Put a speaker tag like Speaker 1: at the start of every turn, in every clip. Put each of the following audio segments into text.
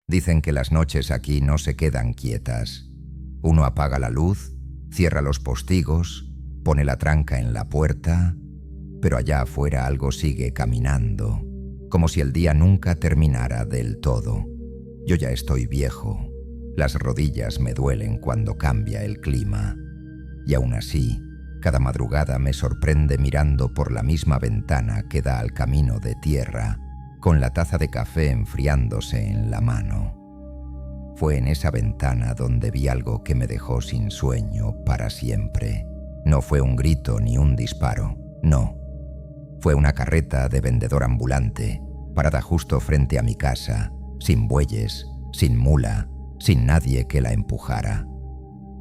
Speaker 1: Dicen que las noches aquí no se quedan quietas. Uno apaga la luz, cierra los postigos, pone la tranca en la puerta, pero allá afuera algo sigue caminando, como si el día nunca terminara del todo. Yo ya estoy viejo, las rodillas me duelen cuando cambia el clima, y aún así, cada madrugada me sorprende mirando por la misma ventana que da al camino de tierra, con la taza de café enfriándose en la mano. Fue en esa ventana donde vi algo que me dejó sin sueño para siempre. No fue un grito ni un disparo, no. Fue una carreta de vendedor ambulante, parada justo frente a mi casa, sin bueyes, sin mula, sin nadie que la empujara.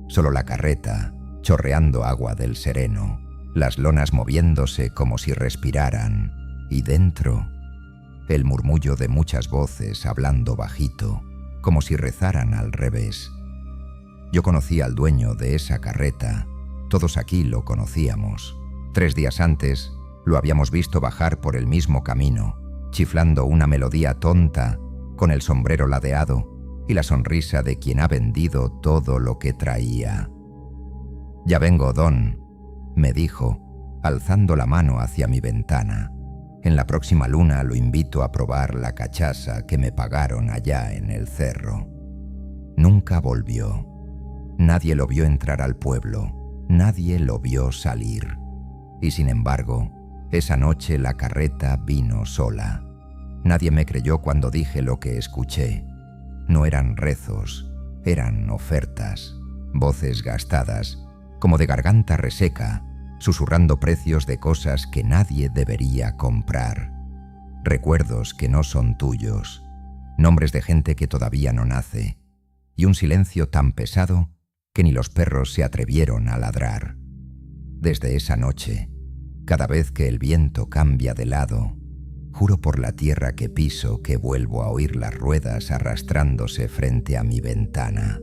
Speaker 1: Solo la carreta, chorreando agua del sereno, las lonas moviéndose como si respiraran, y dentro, el murmullo de muchas voces hablando bajito, como si rezaran al revés. Yo conocí al dueño de esa carreta, todos aquí lo conocíamos. 3 días antes, lo habíamos visto bajar por el mismo camino, chiflando una melodía tonta, con el sombrero ladeado y la sonrisa de quien ha vendido todo lo que traía. «Ya vengo, don», me dijo, alzando la mano hacia mi ventana. «En la próxima luna lo invito a probar la cachaza que me pagaron allá en el cerro». Nunca volvió. Nadie lo vio entrar al pueblo, nadie lo vio salir. Y sin embargo, esa noche la carreta vino sola. Nadie me creyó cuando dije lo que escuché. No eran rezos, eran ofertas, voces gastadas, como de garganta reseca, susurrando precios de cosas que nadie debería comprar. Recuerdos que no son tuyos, nombres de gente que todavía no nace, y un silencio tan pesado que ni los perros se atrevieron a ladrar. Desde esa noche, cada vez que el viento cambia de lado, juro por la tierra que piso que vuelvo a oír las ruedas arrastrándose frente a mi ventana.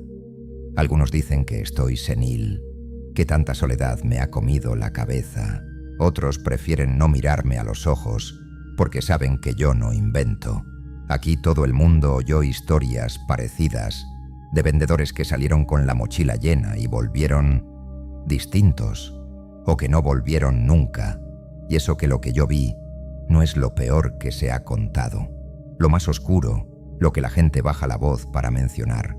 Speaker 1: Algunos dicen que estoy senil, que tanta soledad me ha comido la cabeza. Otros prefieren no mirarme a los ojos porque saben que yo no invento. Aquí todo el mundo oyó historias parecidas de vendedores que salieron con la mochila llena y volvieron distintos, o que no volvieron nunca. Y eso que lo que yo vi no es lo peor que se ha contado. Lo más oscuro, lo que la gente baja la voz para mencionar,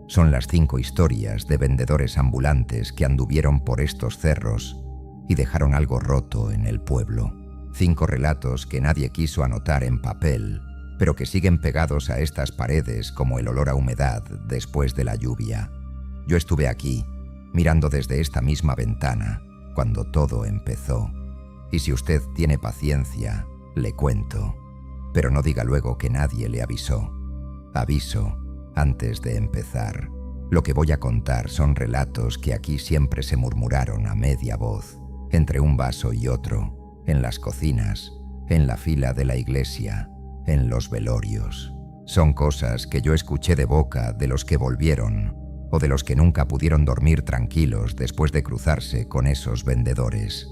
Speaker 1: son las 5 historias de vendedores ambulantes que anduvieron por estos cerros y dejaron algo roto en el pueblo. 5 relatos que nadie quiso anotar en papel, pero que siguen pegados a estas paredes como el olor a humedad después de la lluvia. Yo estuve aquí, mirando desde esta misma ventana, cuando todo empezó. Y si usted tiene paciencia, le cuento. Pero no diga luego que nadie le avisó. Aviso antes de empezar. Lo que voy a contar son relatos que aquí siempre se murmuraron a media voz, entre un vaso y otro, en las cocinas, en la fila de la iglesia, en los velorios. Son cosas que yo escuché de boca de los que volvieron o de los que nunca pudieron dormir tranquilos después de cruzarse con esos vendedores.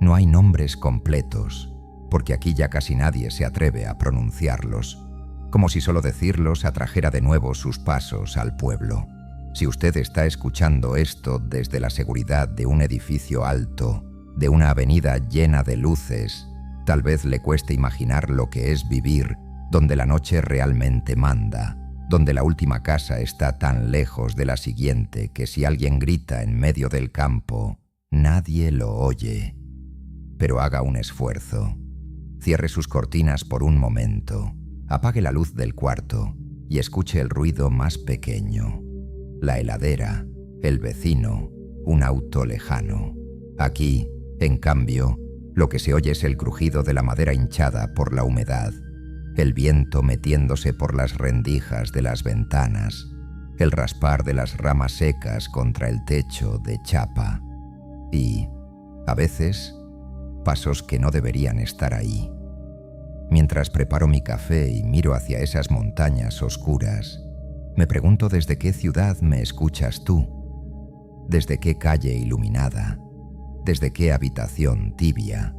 Speaker 1: No hay nombres completos, porque aquí ya casi nadie se atreve a pronunciarlos, como si solo decirlos atrajera de nuevo sus pasos al pueblo. Si usted está escuchando esto desde la seguridad de un edificio alto, de una avenida llena de luces, tal vez le cueste imaginar lo que es vivir donde la noche realmente manda, donde la última casa está tan lejos de la siguiente que si alguien grita en medio del campo, nadie lo oye. Pero haga un esfuerzo. Cierre sus cortinas por un momento, apague la luz del cuarto y escuche el ruido más pequeño. La heladera, el vecino, un auto lejano. Aquí, en cambio, lo que se oye es el crujido de la madera hinchada por la humedad, el viento metiéndose por las rendijas de las ventanas, el raspar de las ramas secas contra el techo de chapa y, a veces, pasos que no deberían estar ahí. Mientras preparo mi café y miro hacia esas montañas oscuras, me pregunto desde qué ciudad me escuchas tú, desde qué calle iluminada, desde qué habitación tibia.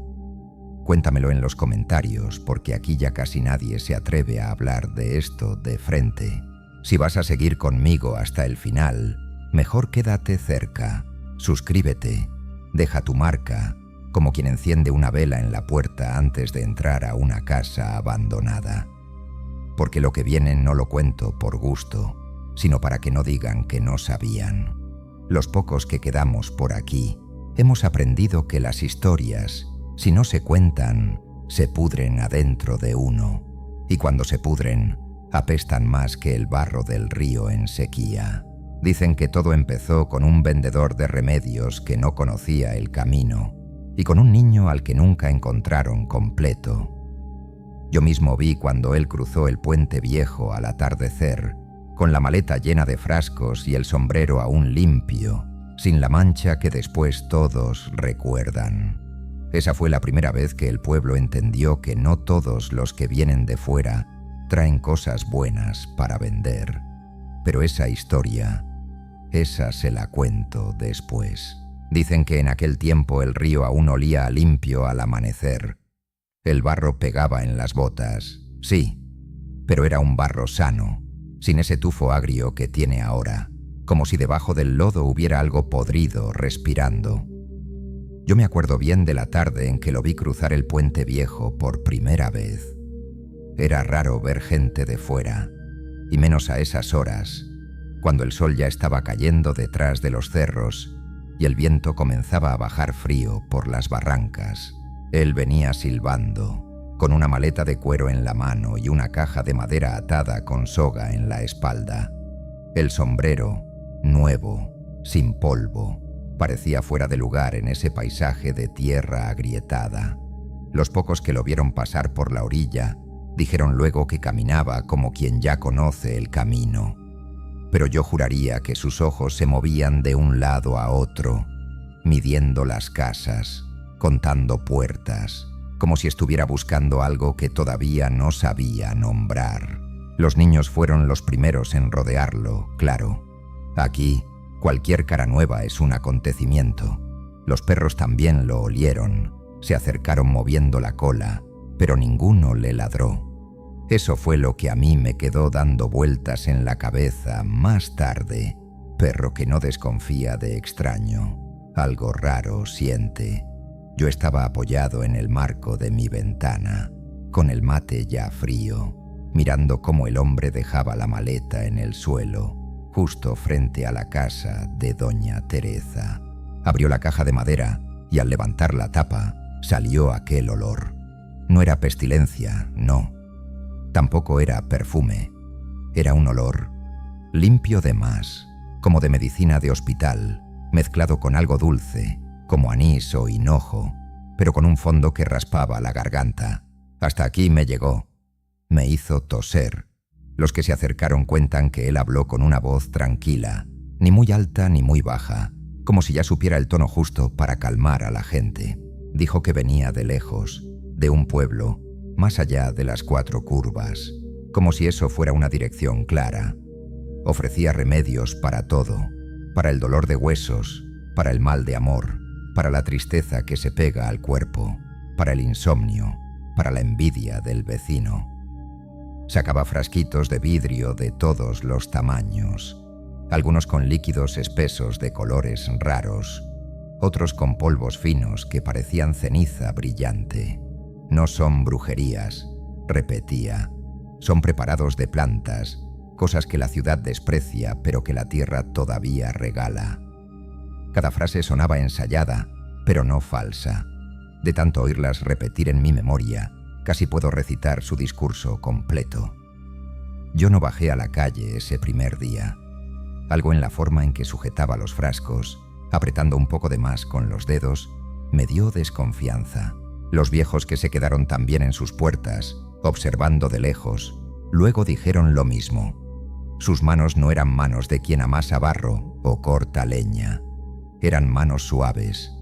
Speaker 1: Cuéntamelo en los comentarios, porque aquí ya casi nadie se atreve a hablar de esto de frente. Si vas a seguir conmigo hasta el final, mejor quédate cerca, suscríbete, deja tu marca, como quien enciende una vela en la puerta antes de entrar a una casa abandonada. Porque lo que viene no lo cuento por gusto, sino para que no digan que no sabían. Los pocos que quedamos por aquí, hemos aprendido que las historias, si no se cuentan, se pudren adentro de uno, y cuando se pudren, apestan más que el barro del río en sequía. Dicen que todo empezó con un vendedor de remedios que no conocía el camino, y con un niño al que nunca encontraron completo. Yo mismo vi cuando él cruzó el puente viejo al atardecer, con la maleta llena de frascos y el sombrero aún limpio, sin la mancha que después todos recuerdan. Esa fue la primera vez que el pueblo entendió que no todos los que vienen de fuera traen cosas buenas para vender. Pero esa historia, esa se la cuento después. Dicen que en aquel tiempo el río aún olía a limpio al amanecer. El barro pegaba en las botas, sí, pero era un barro sano, sin ese tufo agrio que tiene ahora, como si debajo del lodo hubiera algo podrido respirando. Yo me acuerdo bien de la tarde en que lo vi cruzar el puente viejo por primera vez. Era raro ver gente de fuera, y menos a esas horas, cuando el sol ya estaba cayendo detrás de los cerros y el viento comenzaba a bajar frío por las barrancas. Él venía silbando, con una maleta de cuero en la mano y una caja de madera atada con soga en la espalda. El sombrero, nuevo, sin polvo, parecía fuera de lugar en ese paisaje de tierra agrietada. Los pocos que lo vieron pasar por la orilla dijeron luego que caminaba como quien ya conoce el camino. Pero yo juraría que sus ojos se movían de un lado a otro, midiendo las casas, contando puertas, como si estuviera buscando algo que todavía no sabía nombrar. Los niños fueron los primeros en rodearlo, claro. Aquí, cualquier cara nueva es un acontecimiento. Los perros también lo olieron, se acercaron moviendo la cola, pero ninguno le ladró. Eso fue lo que a mí me quedó dando vueltas en la cabeza más tarde. Perro que no desconfía de extraño. Algo raro siente. Yo estaba apoyado en el marco de mi ventana, con el mate ya frío, mirando cómo el hombre dejaba la maleta en el suelo, justo frente a la casa de doña Teresa. Abrió la caja de madera y al levantar la tapa salió aquel olor. No era pestilencia, no. Tampoco era perfume. Era un olor limpio de más, como de medicina de hospital, mezclado con algo dulce, como anís o hinojo, pero con un fondo que raspaba la garganta. Hasta aquí me llegó. Me hizo toser. Los que se acercaron cuentan que él habló con una voz tranquila, ni muy alta ni muy baja, como si ya supiera el tono justo para calmar a la gente. Dijo que venía de lejos, de un pueblo, más allá de las 4 curvas, como si eso fuera una dirección clara. Ofrecía remedios para todo, para el dolor de huesos, para el mal de amor, para la tristeza que se pega al cuerpo, para el insomnio, para la envidia del vecino. Sacaba frasquitos de vidrio de todos los tamaños, algunos con líquidos espesos de colores raros, otros con polvos finos que parecían ceniza brillante. No son brujerías, repetía, son preparados de plantas, cosas que la ciudad desprecia pero que la tierra todavía regala. Cada frase sonaba ensayada, pero no falsa. De tanto oírlas repetir en mi memoria, casi puedo recitar su discurso completo. Yo no bajé a la calle ese primer día. Algo en la forma en que sujetaba los frascos, apretando un poco de más con los dedos, me dio desconfianza. Los viejos que se quedaron también en sus puertas, observando de lejos, luego dijeron lo mismo. Sus manos no eran manos de quien amasa barro o corta leña. Eran manos suaves,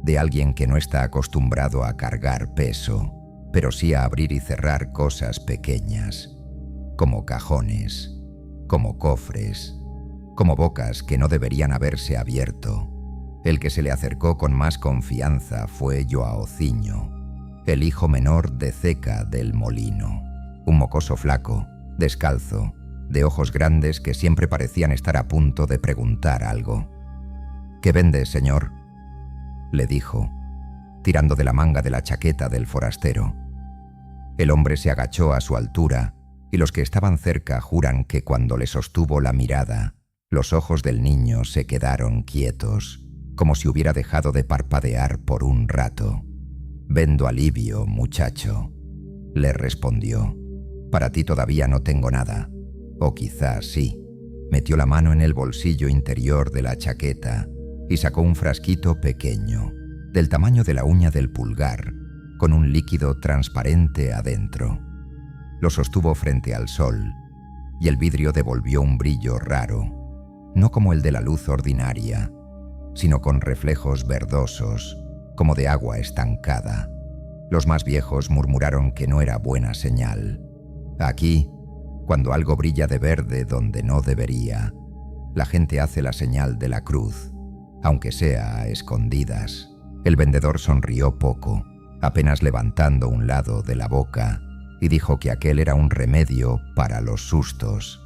Speaker 1: de alguien que no está acostumbrado a cargar peso, pero sí a abrir y cerrar cosas pequeñas, como cajones, como cofres, como bocas que no deberían haberse abierto. El que se le acercó con más confianza fue Joaociño. el hijo menor de Ceca del molino, un mocoso flaco, descalzo, de ojos grandes que siempre parecían estar a punto de preguntar algo. «¿Qué vende, señor?», le dijo, tirando de la manga de la chaqueta del forastero. El hombre se agachó a su altura y los que estaban cerca juran que cuando le sostuvo la mirada, los ojos del niño se quedaron quietos, como si hubiera dejado de parpadear por un rato. «Vendo alivio, muchacho», le respondió. «Para ti todavía no tengo nada. O quizás sí». Metió la mano en el bolsillo interior de la chaqueta y sacó un frasquito pequeño, del tamaño de la uña del pulgar, con un líquido transparente adentro. Lo sostuvo frente al sol, y el vidrio devolvió un brillo raro, no como el de la luz ordinaria, sino con reflejos verdosos, como de agua estancada. Los más viejos murmuraron que no era buena señal. Aquí, cuando algo brilla de verde donde no debería, la gente hace la señal de la cruz, aunque sea a escondidas. El vendedor sonrió poco, apenas levantando un lado de la boca, y dijo que aquel era un remedio para los sustos.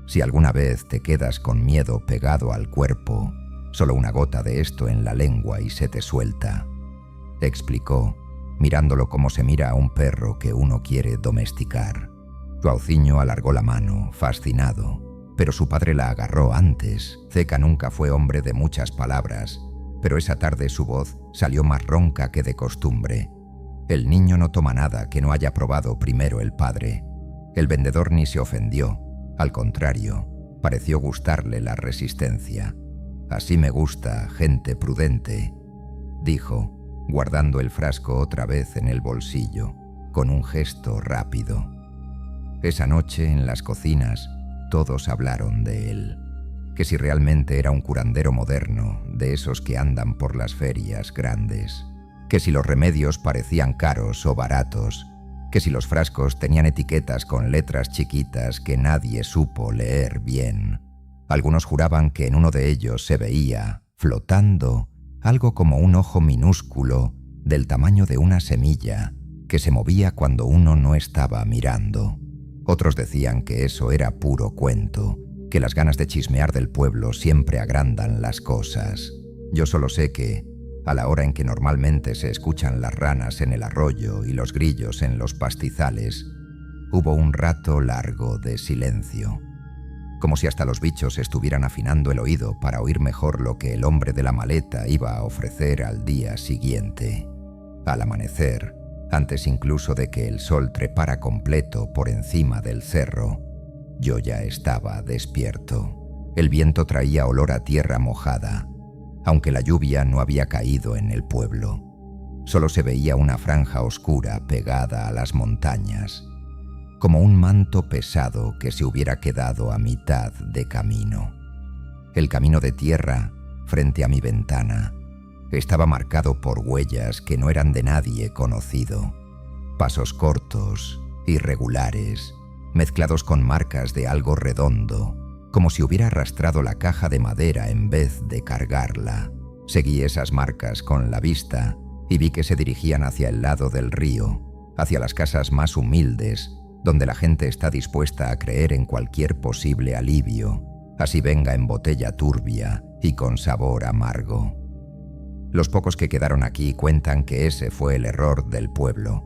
Speaker 1: Si alguna vez te quedas con miedo pegado al cuerpo, solo una gota de esto en la lengua y se te suelta, explicó, mirándolo como se mira a un perro que uno quiere domesticar. Suauciño alargó la mano, fascinado, pero su padre la agarró antes. Ceca nunca fue hombre de muchas palabras, pero esa tarde su voz salió más ronca que de costumbre. El niño no toma nada que no haya probado primero el padre. El vendedor ni se ofendió, al contrario, pareció gustarle la resistencia. «Así me gusta, gente prudente», dijo, guardando el frasco otra vez en el bolsillo, con un gesto rápido. Esa noche, en las cocinas, todos hablaron de él, que si realmente era un curandero moderno, de esos que andan por las ferias grandes, que si los remedios parecían caros o baratos, que si los frascos tenían etiquetas con letras chiquitas que nadie supo leer bien. Algunos juraban que en uno de ellos se veía, flotando, algo como un ojo minúsculo, del tamaño de una semilla, que se movía cuando uno no estaba mirando. Otros decían que eso era puro cuento, que las ganas de chismear del pueblo siempre agrandan las cosas. Yo solo sé que, a la hora en que normalmente se escuchan las ranas en el arroyo y los grillos en los pastizales, hubo un rato largo de silencio, como si hasta los bichos estuvieran afinando el oído para oír mejor lo que el hombre de la maleta iba a ofrecer al día siguiente. Al amanecer, antes incluso de que el sol trepara completo por encima del cerro, yo ya estaba despierto. El viento traía olor a tierra mojada, aunque la lluvia no había caído en el pueblo. Solo se veía una franja oscura pegada a las montañas, como un manto pesado que se hubiera quedado a mitad de camino. El camino de tierra, frente a mi ventana, estaba marcado por huellas que no eran de nadie conocido. Pasos cortos, irregulares, mezclados con marcas de algo redondo, como si hubiera arrastrado la caja de madera en vez de cargarla. Seguí esas marcas con la vista y vi que se dirigían hacia el lado del río, hacia las casas más humildes, donde la gente está dispuesta a creer en cualquier posible alivio, así venga en botella turbia y con sabor amargo. Los pocos que quedaron aquí cuentan que ese fue el error del pueblo,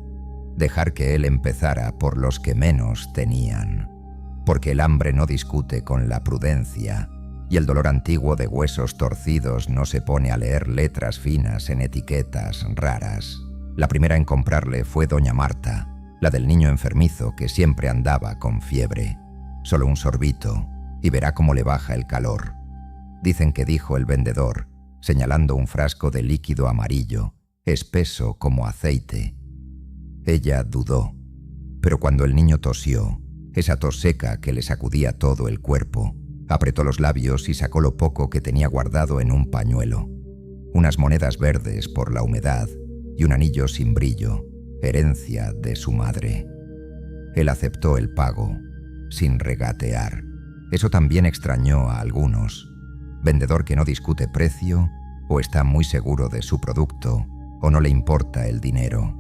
Speaker 1: dejar que él empezara por los que menos tenían, porque el hambre no discute con la prudencia y el dolor antiguo de huesos torcidos no se pone a leer letras finas en etiquetas raras. La primera en comprarle fue doña Marta, la del niño enfermizo que siempre andaba con fiebre. Solo un sorbito y verá cómo le baja el calor. Dicen que dijo el vendedor, señalando un frasco de líquido amarillo, espeso como aceite. Ella dudó, pero cuando el niño tosió, esa tos seca que le sacudía todo el cuerpo, apretó los labios y sacó lo poco que tenía guardado en un pañuelo, unas monedas verdes por la humedad y un anillo sin brillo, herencia de su madre. Él aceptó el pago, sin regatear. Eso también extrañó a algunos. Vendedor que no discute precio, o está muy seguro de su producto, o no le importa el dinero.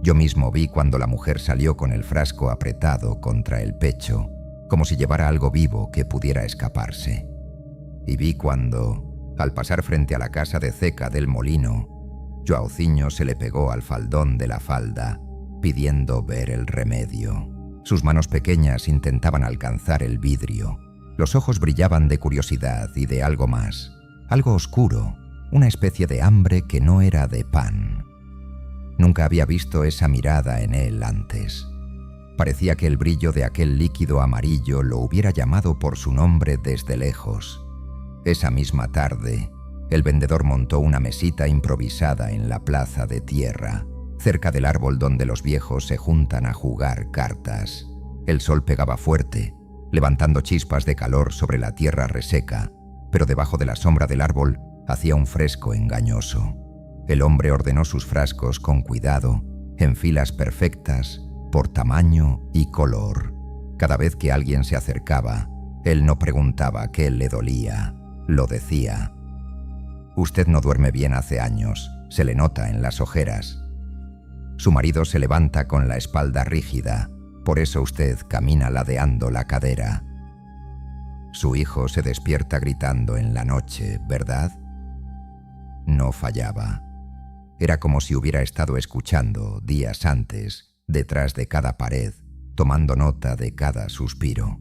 Speaker 1: Yo mismo vi cuando la mujer salió con el frasco apretado contra el pecho, como si llevara algo vivo que pudiera escaparse. Y vi cuando, al pasar frente a la casa de ceca del molino, Joaociño se le pegó al faldón de la falda, pidiendo ver el remedio. Sus manos pequeñas intentaban alcanzar el vidrio. Los ojos brillaban de curiosidad y de algo más, algo oscuro, una especie de hambre que no era de pan. Nunca había visto esa mirada en él antes. Parecía que el brillo de aquel líquido amarillo lo hubiera llamado por su nombre desde lejos. Esa misma tarde, el vendedor montó una mesita improvisada en la plaza de tierra, cerca del árbol donde los viejos se juntan a jugar cartas. El sol pegaba fuerte, levantando chispas de calor sobre la tierra reseca, pero debajo de la sombra del árbol hacía un fresco engañoso. El hombre ordenó sus frascos con cuidado, en filas perfectas, por tamaño y color. Cada vez que alguien se acercaba, él no preguntaba qué le dolía, lo decía. «Usted no duerme bien hace años, se le nota en las ojeras». Su marido se levanta con la espalda rígida, por eso usted camina ladeando la cadera. Su hijo se despierta gritando en la noche, ¿verdad? No fallaba. Era como si hubiera estado escuchando, días antes, detrás de cada pared, tomando nota de cada suspiro.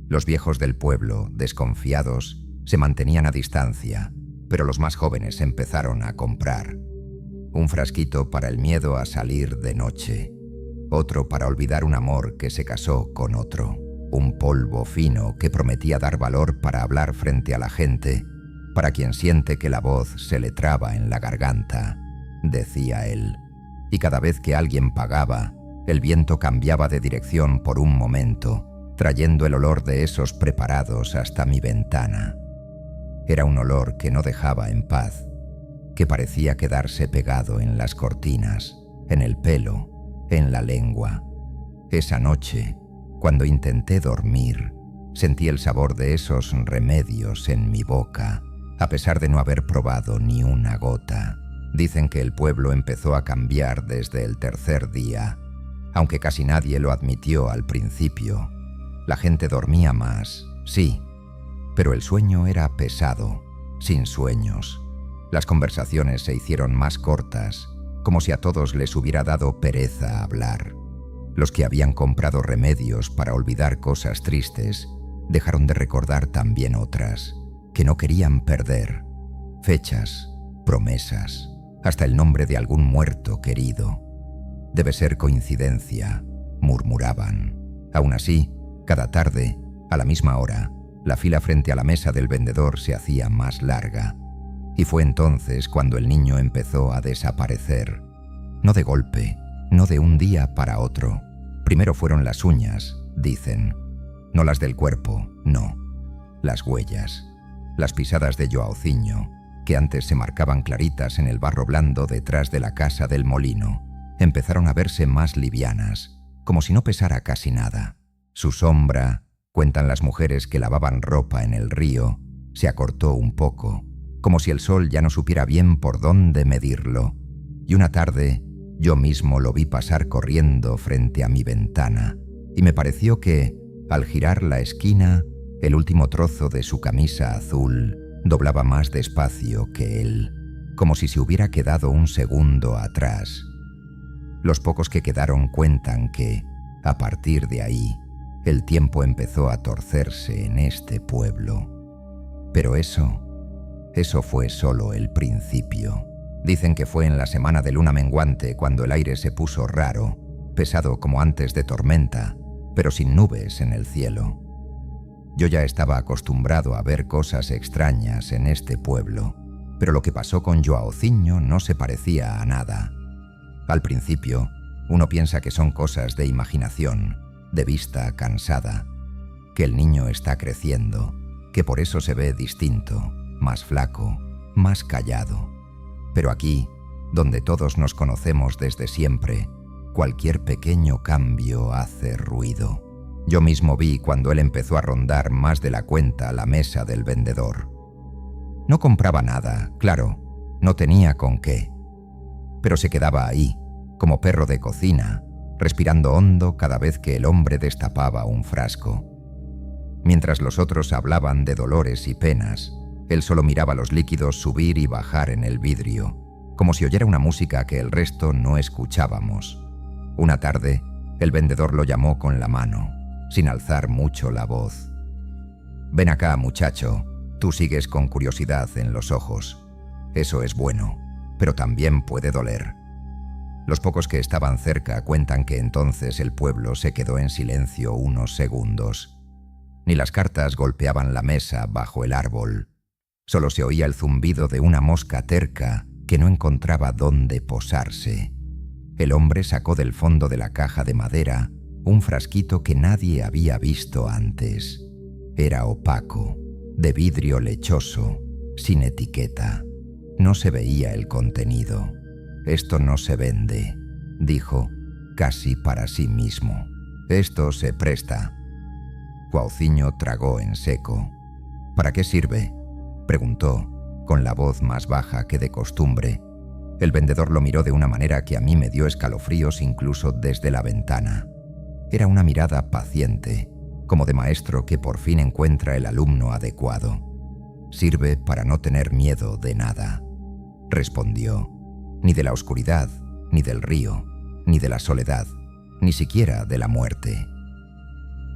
Speaker 1: Los viejos del pueblo, desconfiados, se mantenían a distancia, pero los más jóvenes empezaron a comprar. Un frasquito para el miedo a salir de noche, otro para olvidar un amor que se casó con otro, un polvo fino que prometía dar valor para hablar frente a la gente, para quien siente que la voz se le traba en la garganta, decía él. Y cada vez que alguien pagaba, el viento cambiaba de dirección por un momento, trayendo el olor de esos preparados hasta mi ventana. Era un olor que no dejaba en paz, que parecía quedarse pegado en las cortinas, en el pelo, en la lengua. Esa noche, cuando intenté dormir, sentí el sabor de esos remedios en mi boca, a pesar de no haber probado ni una gota. Dicen que el pueblo empezó a cambiar desde el tercer día, aunque casi nadie lo admitió al principio. La gente dormía más, sí, pero el sueño era pesado, sin sueños. Las conversaciones se hicieron más cortas, como si a todos les hubiera dado pereza hablar. Los que habían comprado remedios para olvidar cosas tristes dejaron de recordar también otras, que no querían perder. Fechas, promesas, hasta el nombre de algún muerto querido. Debe ser coincidencia, murmuraban. Aún así, cada tarde, a la misma hora, la fila frente a la mesa del vendedor se hacía más larga. Y fue entonces cuando el niño empezó a desaparecer. No de golpe, no de un día para otro. Primero fueron las uñas, dicen. No las del cuerpo, no. Las huellas. Las pisadas de Joaociño, que antes se marcaban claritas en el barro blando detrás de la casa del molino, empezaron a verse más livianas, como si no pesara casi nada. Su sombra, cuentan las mujeres que lavaban ropa en el río, se acortó un poco, como si el sol ya no supiera bien por dónde medirlo. Y una tarde, yo mismo lo vi pasar corriendo frente a mi ventana, y me pareció que, al girar la esquina, el último trozo de su camisa azul doblaba más despacio que él, como si se hubiera quedado un segundo atrás. Los pocos que quedaron cuentan que, a partir de ahí, el tiempo empezó a torcerse en este pueblo. Pero eso fue solo el principio. Dicen que fue en la semana de luna menguante cuando el aire se puso raro, pesado como antes de tormenta, pero sin nubes en el cielo. Yo ya estaba acostumbrado a ver cosas extrañas en este pueblo, pero lo que pasó con Joaociño no se parecía a nada. Al principio, uno piensa que son cosas de imaginación, de vista cansada, que el niño está creciendo, que por eso se ve distinto, más flaco, más callado. Pero aquí, donde todos nos conocemos desde siempre, cualquier pequeño cambio hace ruido. Yo mismo vi cuando él empezó a rondar más de la cuenta la mesa del vendedor. No compraba nada, claro, no tenía con qué, pero se quedaba ahí, como perro de cocina, respirando hondo cada vez que el hombre destapaba un frasco. Mientras los otros hablaban de dolores y penas, él solo miraba los líquidos subir y bajar en el vidrio, como si oyera una música que el resto no escuchábamos. Una tarde, el vendedor lo llamó con la mano, sin alzar mucho la voz. «Ven acá, muchacho, tú sigues con curiosidad en los ojos. Eso es bueno, pero también puede doler». Los pocos que estaban cerca cuentan que entonces el pueblo se quedó en silencio unos segundos. Ni las cartas golpeaban la mesa bajo el árbol. Solo se oía el zumbido de una mosca terca que no encontraba dónde posarse. El hombre sacó del fondo de la caja de madera un frasquito que nadie había visto antes. Era opaco, de vidrio lechoso, sin etiqueta. No se veía el contenido. «Esto no se vende», dijo, casi para sí mismo. «Esto se presta». Cuauhciño tragó en seco. «¿Para qué sirve?», preguntó, con la voz más baja que de costumbre. El vendedor lo miró de una manera que a mí me dio escalofríos incluso desde la ventana. Era una mirada paciente, como de maestro que por fin encuentra el alumno adecuado. «Sirve para no tener miedo de nada», respondió. «Ni de la oscuridad, ni del río, ni de la soledad, ni siquiera de la muerte».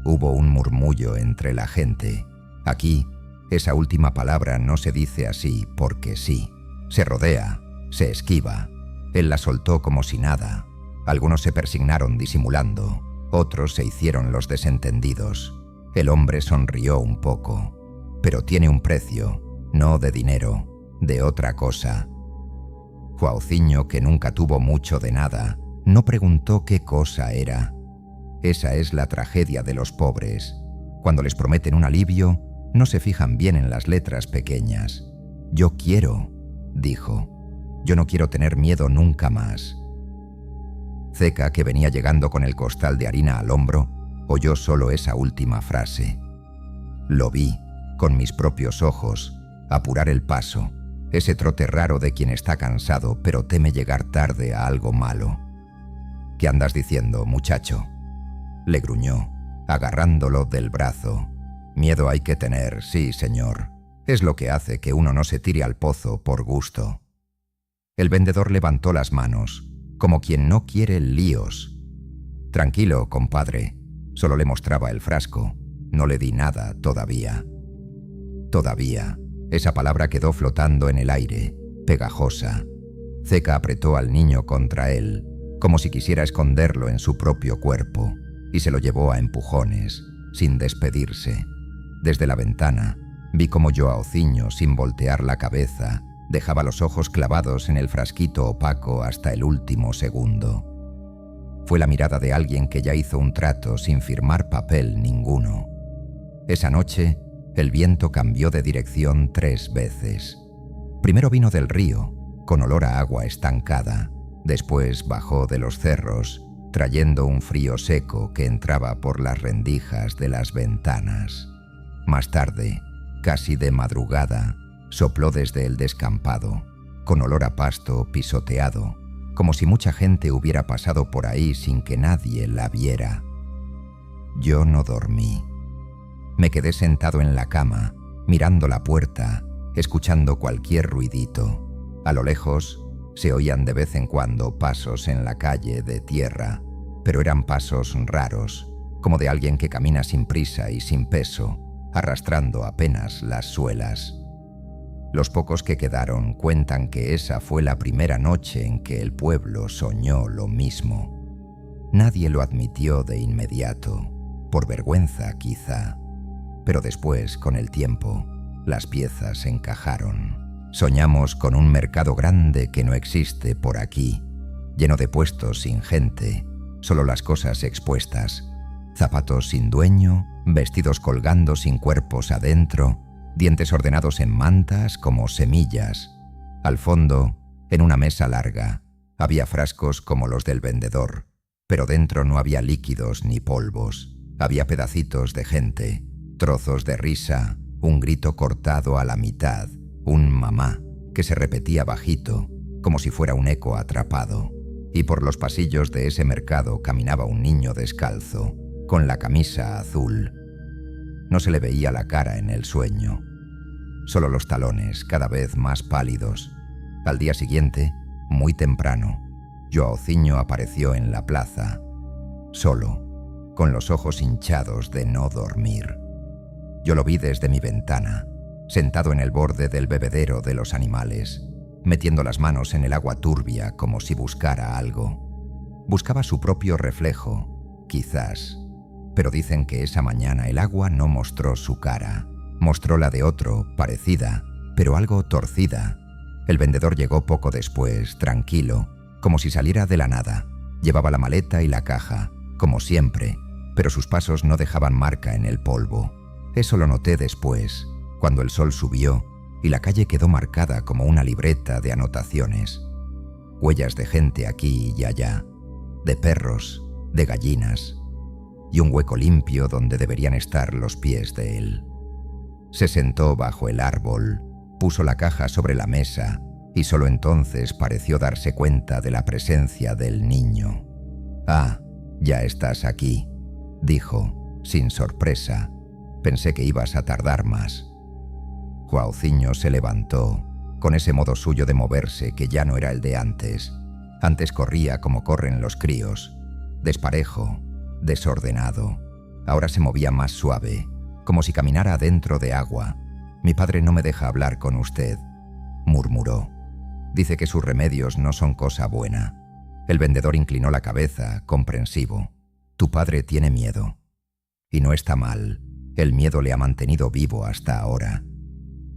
Speaker 1: Hubo un murmullo entre la gente. Aquí, esa última palabra no se dice así porque sí. Se rodea, se esquiva. Él la soltó como si nada. Algunos se persignaron disimulando, otros se hicieron los desentendidos. El hombre sonrió un poco. «Pero tiene un precio, no de dinero, de otra cosa». Cuauhciño, que nunca tuvo mucho de nada, no preguntó qué cosa era. Esa es la tragedia de los pobres. Cuando les prometen un alivio, no se fijan bien en las letras pequeñas. «Yo quiero», dijo. «Yo no quiero tener miedo nunca más». Ceca, que venía llegando con el costal de harina al hombro, oyó solo esa última frase. Lo vi, con mis propios ojos, apurar el paso, ese trote raro de quien está cansado pero teme llegar tarde a algo malo. «¿Qué andas diciendo, muchacho?», le gruñó, agarrándolo del brazo. «Miedo hay que tener, sí, señor. Es lo que hace que uno no se tire al pozo por gusto». El vendedor levantó las manos, como quien no quiere líos. «Tranquilo, compadre». Solo le mostraba el frasco. No le di nada todavía. Todavía. Esa palabra quedó flotando en el aire, pegajosa. Ceca apretó al niño contra él, como si quisiera esconderlo en su propio cuerpo, y se lo llevó a empujones, sin despedirse. Desde la ventana, vi cómo Cuauhciño, sin voltear la cabeza, dejaba los ojos clavados en el frasquito opaco hasta el último segundo. Fue la mirada de alguien que ya hizo un trato sin firmar papel ninguno. Esa noche, el viento cambió de dirección 3 veces. Primero vino del río, con olor a agua estancada. Después bajó de los cerros, trayendo un frío seco que entraba por las rendijas de las ventanas. Más tarde, casi de madrugada, sopló desde el descampado, con olor a pasto pisoteado, como si mucha gente hubiera pasado por ahí sin que nadie la viera. Yo no dormí. Me quedé sentado en la cama, mirando la puerta, escuchando cualquier ruidito. A lo lejos se oían de vez en cuando pasos en la calle de tierra, pero eran pasos raros, como de alguien que camina sin prisa y sin peso, arrastrando apenas las suelas. Los pocos que quedaron cuentan que esa fue la primera noche en que el pueblo soñó lo mismo. Nadie lo admitió de inmediato, por vergüenza quizá. Pero después, con el tiempo, las piezas encajaron. Soñamos con un mercado grande que no existe por aquí, lleno de puestos sin gente, solo las cosas expuestas, zapatos sin dueño, vestidos colgando sin cuerpos adentro, dientes ordenados en mantas como semillas. Al fondo, en una mesa larga, había frascos como los del vendedor, pero dentro no había líquidos ni polvos. Había pedacitos de gente, trozos de risa, un grito cortado a la mitad, un mamá que se repetía bajito, como si fuera un eco atrapado. y por los pasillos de ese mercado caminaba un niño descalzo, con la camisa azul. No se le veía la cara en el sueño, solo los talones cada vez más pálidos. Al día siguiente, muy temprano, Joaozinho apareció en la plaza, solo, con los ojos hinchados de no dormir. Yo lo vi desde mi ventana, sentado en el borde del bebedero de los animales, metiendo las manos en el agua turbia como si buscara algo. Buscaba su propio reflejo, quizás, pero dicen que esa mañana el agua no mostró su cara, mostró la de otro, parecida, pero algo torcida. El vendedor llegó poco después, tranquilo, como si saliera de la nada. Llevaba la maleta y la caja, como siempre, pero sus pasos no dejaban marca en el polvo. Eso lo noté después, cuando el sol subió y la calle quedó marcada como una libreta de anotaciones. Huellas de gente aquí y allá, de perros, de gallinas, y un hueco limpio donde deberían estar los pies de él. Se sentó bajo el árbol, puso la caja sobre la mesa y solo entonces pareció darse cuenta de la presencia del niño. «Ah, ya estás aquí», dijo, sin sorpresa. «Pensé que ibas a tardar más». Joaozinho se levantó, con ese modo suyo de moverse que ya no era el de antes. Antes corría como corren los críos, desparejo, desordenado. Ahora se movía más suave, como si caminara dentro de agua. «Mi padre no me deja hablar con usted», murmuró. «Dice que sus remedios no son cosa buena». El vendedor inclinó la cabeza, comprensivo. «Tu padre tiene miedo. Y no está mal. El miedo le ha mantenido vivo hasta ahora.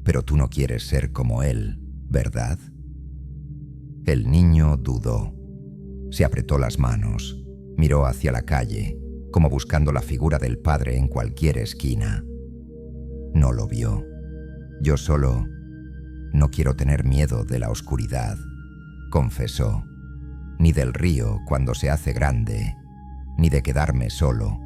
Speaker 1: Pero tú no quieres ser como él, ¿verdad?». El niño dudó. Se apretó las manos. Miró hacia la calle, como buscando la figura del padre en cualquier esquina. No lo vio. «Yo solo no quiero tener miedo de la oscuridad», confesó. «Ni del río cuando se hace grande, ni de quedarme solo».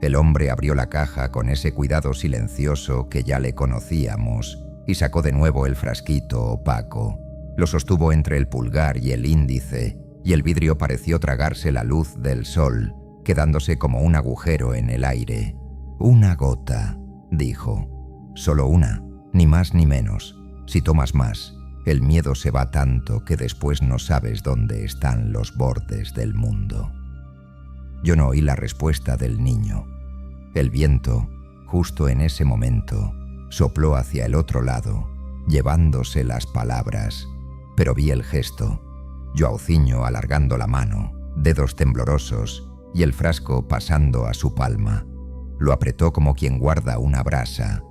Speaker 1: El hombre abrió la caja con ese cuidado silencioso que ya le conocíamos y sacó de nuevo el frasquito opaco. Lo sostuvo entre el pulgar y el índice, y el vidrio pareció tragarse la luz del sol, quedándose como un agujero en el aire. «Una gota», dijo. «Solo una, ni más ni menos. Si tomas más, el miedo se va tanto que después no sabes dónde están los bordes del mundo». Yo no oí la respuesta del niño. El viento, justo en ese momento, sopló hacia el otro lado, llevándose las palabras, pero vi el gesto. Joaozinho alargando la mano, dedos temblorosos, y el frasco pasando a su palma. Lo apretó como quien guarda una brasa.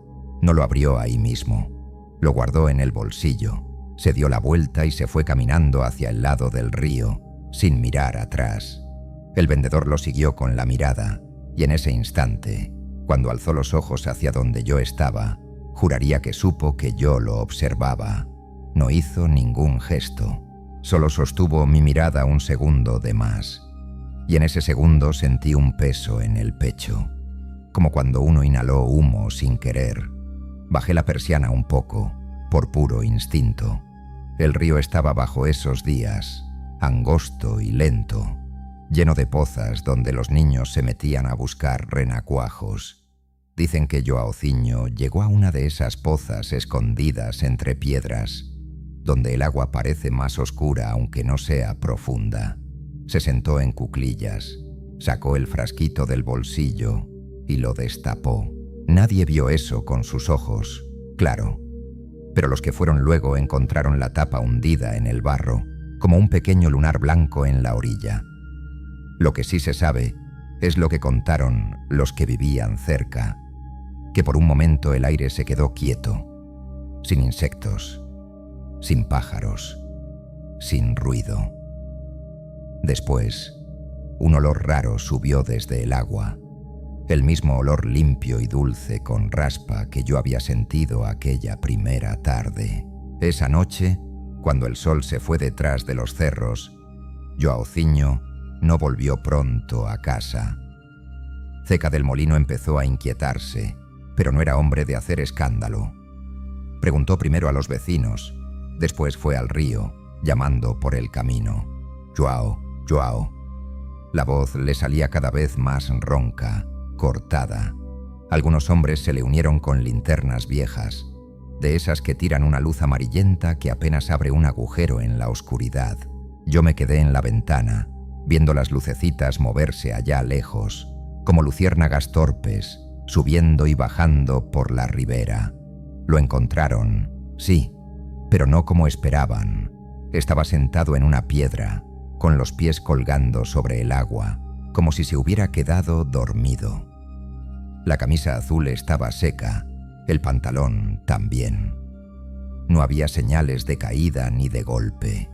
Speaker 1: No lo abrió ahí mismo. Lo guardó en el bolsillo. Se dio la vuelta y se fue caminando hacia el lado del río, sin mirar atrás. El vendedor lo siguió con la mirada, y en ese instante, cuando alzó los ojos hacia donde yo estaba, juraría que supo que yo lo observaba. No hizo ningún gesto. Solo sostuvo mi mirada un segundo de más. Y en ese segundo sentí un peso en el pecho, como cuando uno inhaló humo sin querer. Bajé la persiana un poco, por puro instinto. El río estaba bajo esos días, angosto y lento, lleno de pozas donde los niños se metían a buscar renacuajos. Dicen que Joaozinho llegó a una de esas pozas escondidas entre piedras, donde el agua parece más oscura aunque no sea profunda. Se sentó en cuclillas, sacó el frasquito del bolsillo y lo destapó. Nadie vio eso con sus ojos, claro, pero los que fueron luego encontraron la tapa hundida en el barro, como un pequeño lunar blanco en la orilla. Lo que sí se sabe es lo que contaron los que vivían cerca, que por un momento el aire se quedó quieto, sin insectos, sin pájaros, sin ruido. Después, un olor raro subió desde el agua, el mismo olor limpio y dulce con raspa que yo había sentido aquella primera tarde. Esa noche, cuando el sol se fue detrás de los cerros, Joaozinho no volvió pronto a casa. Ceca del Molino empezó a inquietarse, pero no era hombre de hacer escándalo. Preguntó primero a los vecinos, después fue al río, llamando por el camino. Joao, Joao. La voz le salía cada vez más ronca, cortada. Algunos hombres se le unieron con linternas viejas, de esas que tiran una luz amarillenta que apenas abre un agujero en la oscuridad. Yo me quedé en la ventana, viendo las lucecitas moverse allá lejos, como luciérnagas torpes, subiendo y bajando por la ribera. Lo encontraron, sí, pero no como esperaban. Estaba sentado en una piedra, con los pies colgando sobre el agua, como si se hubiera quedado dormido. La camisa azul estaba seca, el pantalón también. No había señales de caída ni de golpe.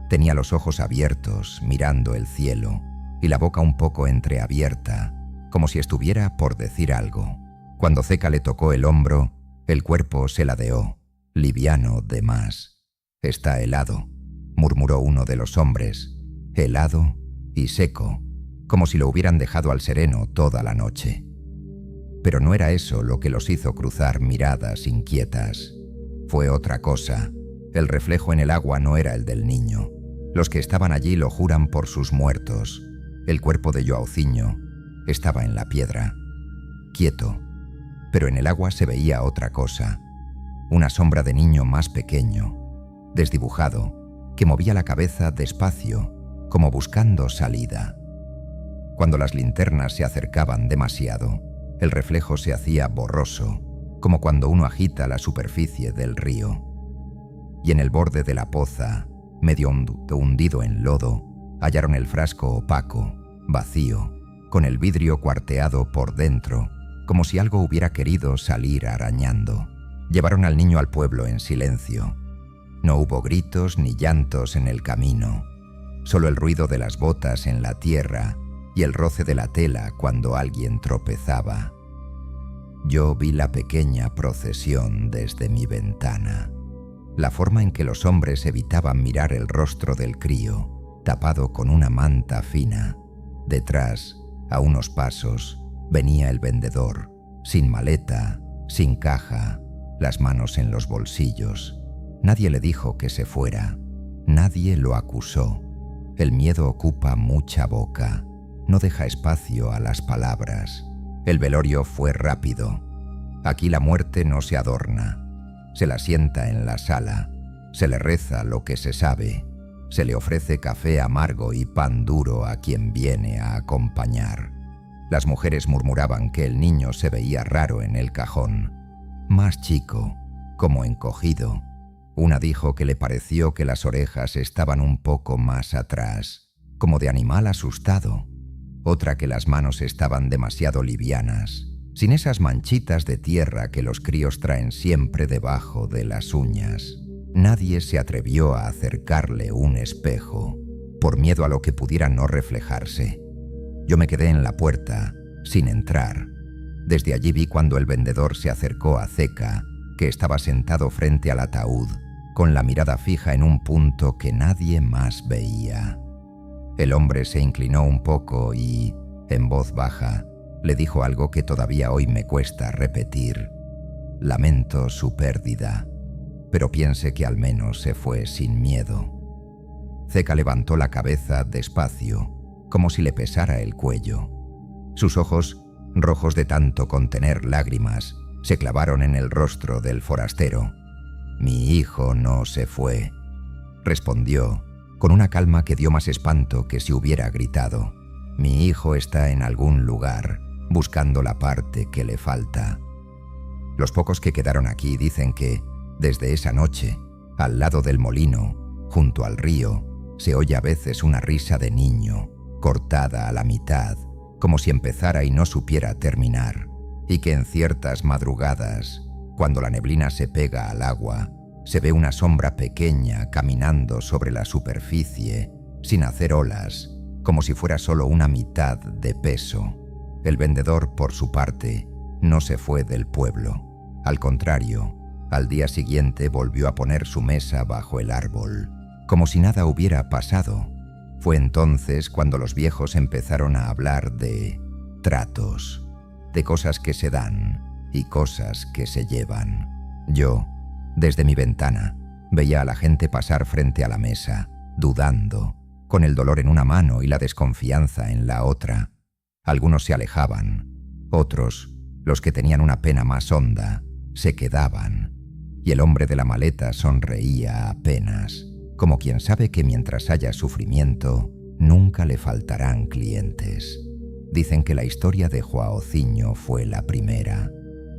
Speaker 1: Tenía los ojos abiertos, mirando el cielo, y la boca un poco entreabierta, como si estuviera por decir algo. Cuando Zeca le tocó el hombro, el cuerpo se ladeó, liviano de más. «Está helado», murmuró uno de los hombres, helado y seco, como si lo hubieran dejado al sereno toda la noche. Pero no era eso lo que los hizo cruzar miradas inquietas. Fue otra cosa. El reflejo en el agua no era el del niño. Los que estaban allí lo juran por sus muertos. El cuerpo de Joaucinho estaba en la piedra, quieto, pero en el agua se veía otra cosa. Una sombra de niño más pequeño, desdibujado, que movía la cabeza despacio, como buscando salida. Cuando las linternas se acercaban demasiado, el reflejo se hacía borroso, como cuando uno agita la superficie del río. Y en el borde de la poza, medio hundido en lodo, hallaron el frasco opaco, vacío, con el vidrio cuarteado por dentro, como si algo hubiera querido salir arañando. Llevaron al niño al pueblo en silencio. No hubo gritos ni llantos en el camino, solo el ruido de las botas en la tierra y el roce de la tela cuando alguien tropezaba. Yo vi la pequeña procesión desde mi ventana. La forma en que los hombres evitaban mirar el rostro del crío, tapado con una manta fina. Detrás, a unos pasos, venía el vendedor, sin maleta, sin caja, las manos en los bolsillos. Nadie le dijo que se fuera, nadie lo acusó. El miedo ocupa mucha boca, no deja espacio a las palabras. El velorio fue rápido. Aquí la muerte no se adorna. Se la sienta en la sala, se le reza lo que se sabe, se le ofrece café amargo y pan duro a quien viene a acompañar. Las mujeres murmuraban que el niño se veía raro en el cajón, más chico, como encogido. Una dijo que le pareció que las orejas estaban un poco más atrás, como de animal asustado. Otra que las manos estaban demasiado livianas, sin esas manchitas de tierra que los críos traen siempre debajo de las uñas. Nadie se atrevió a acercarle un espejo, por miedo a lo que pudiera no reflejarse. Yo me quedé en la puerta, sin entrar. Desde allí vi cuando el vendedor se acercó a Zeca, que estaba sentado frente al ataúd, con la mirada fija en un punto que nadie más veía. El hombre se inclinó un poco y, en voz baja, le dijo algo que todavía hoy me cuesta repetir. Lamento su pérdida, pero piense que al menos se fue sin miedo. Zeca levantó la cabeza despacio, como si le pesara el cuello. Sus ojos, rojos de tanto contener lágrimas, se clavaron en el rostro del forastero. «Mi hijo no se fue», respondió, con una calma que dio más espanto que si hubiera gritado. «Mi hijo está en algún lugar, buscando la parte que le falta». Los pocos que quedaron aquí dicen que, desde esa noche, al lado del molino, junto al río, se oye a veces una risa de niño, cortada a la mitad, como si empezara y no supiera terminar, y que en ciertas madrugadas, cuando la neblina se pega al agua, se ve una sombra pequeña caminando sobre la superficie, sin hacer olas, como si fuera solo una mitad de peso. El vendedor, por su parte, no se fue del pueblo. Al contrario, al día siguiente volvió a poner su mesa bajo el árbol, como si nada hubiera pasado. Fue entonces cuando los viejos empezaron a hablar de tratos, de cosas que se dan y cosas que se llevan. Yo, desde mi ventana, veía a la gente pasar frente a la mesa, dudando, con el dolor en una mano y la desconfianza en la otra. Algunos se alejaban, otros, los que tenían una pena más honda, se quedaban, y el hombre de la maleta sonreía apenas, como quien sabe que mientras haya sufrimiento, nunca le faltarán clientes. Dicen que la historia de Joaociño fue la primera,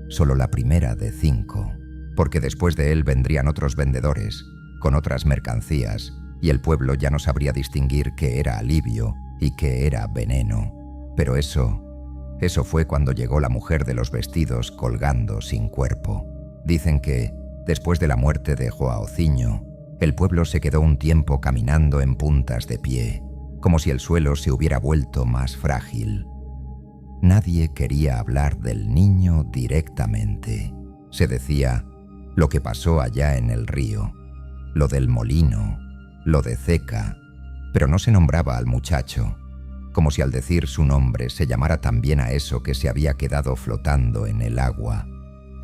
Speaker 1: solo la primera de 5, porque después de él vendrían otros vendedores, con otras mercancías, y el pueblo ya no sabría distinguir qué era alivio y qué era veneno. Pero eso fue cuando llegó la mujer de los vestidos colgando sin cuerpo. Dicen que, después de la muerte de Joaociño, el pueblo se quedó un tiempo caminando en puntas de pie, como si el suelo se hubiera vuelto más frágil. Nadie quería hablar del niño directamente. Se decía lo que pasó allá en el río, lo del molino, lo de Ceca, pero no se nombraba al muchacho, como si al decir su nombre se llamara también a eso que se había quedado flotando en el agua,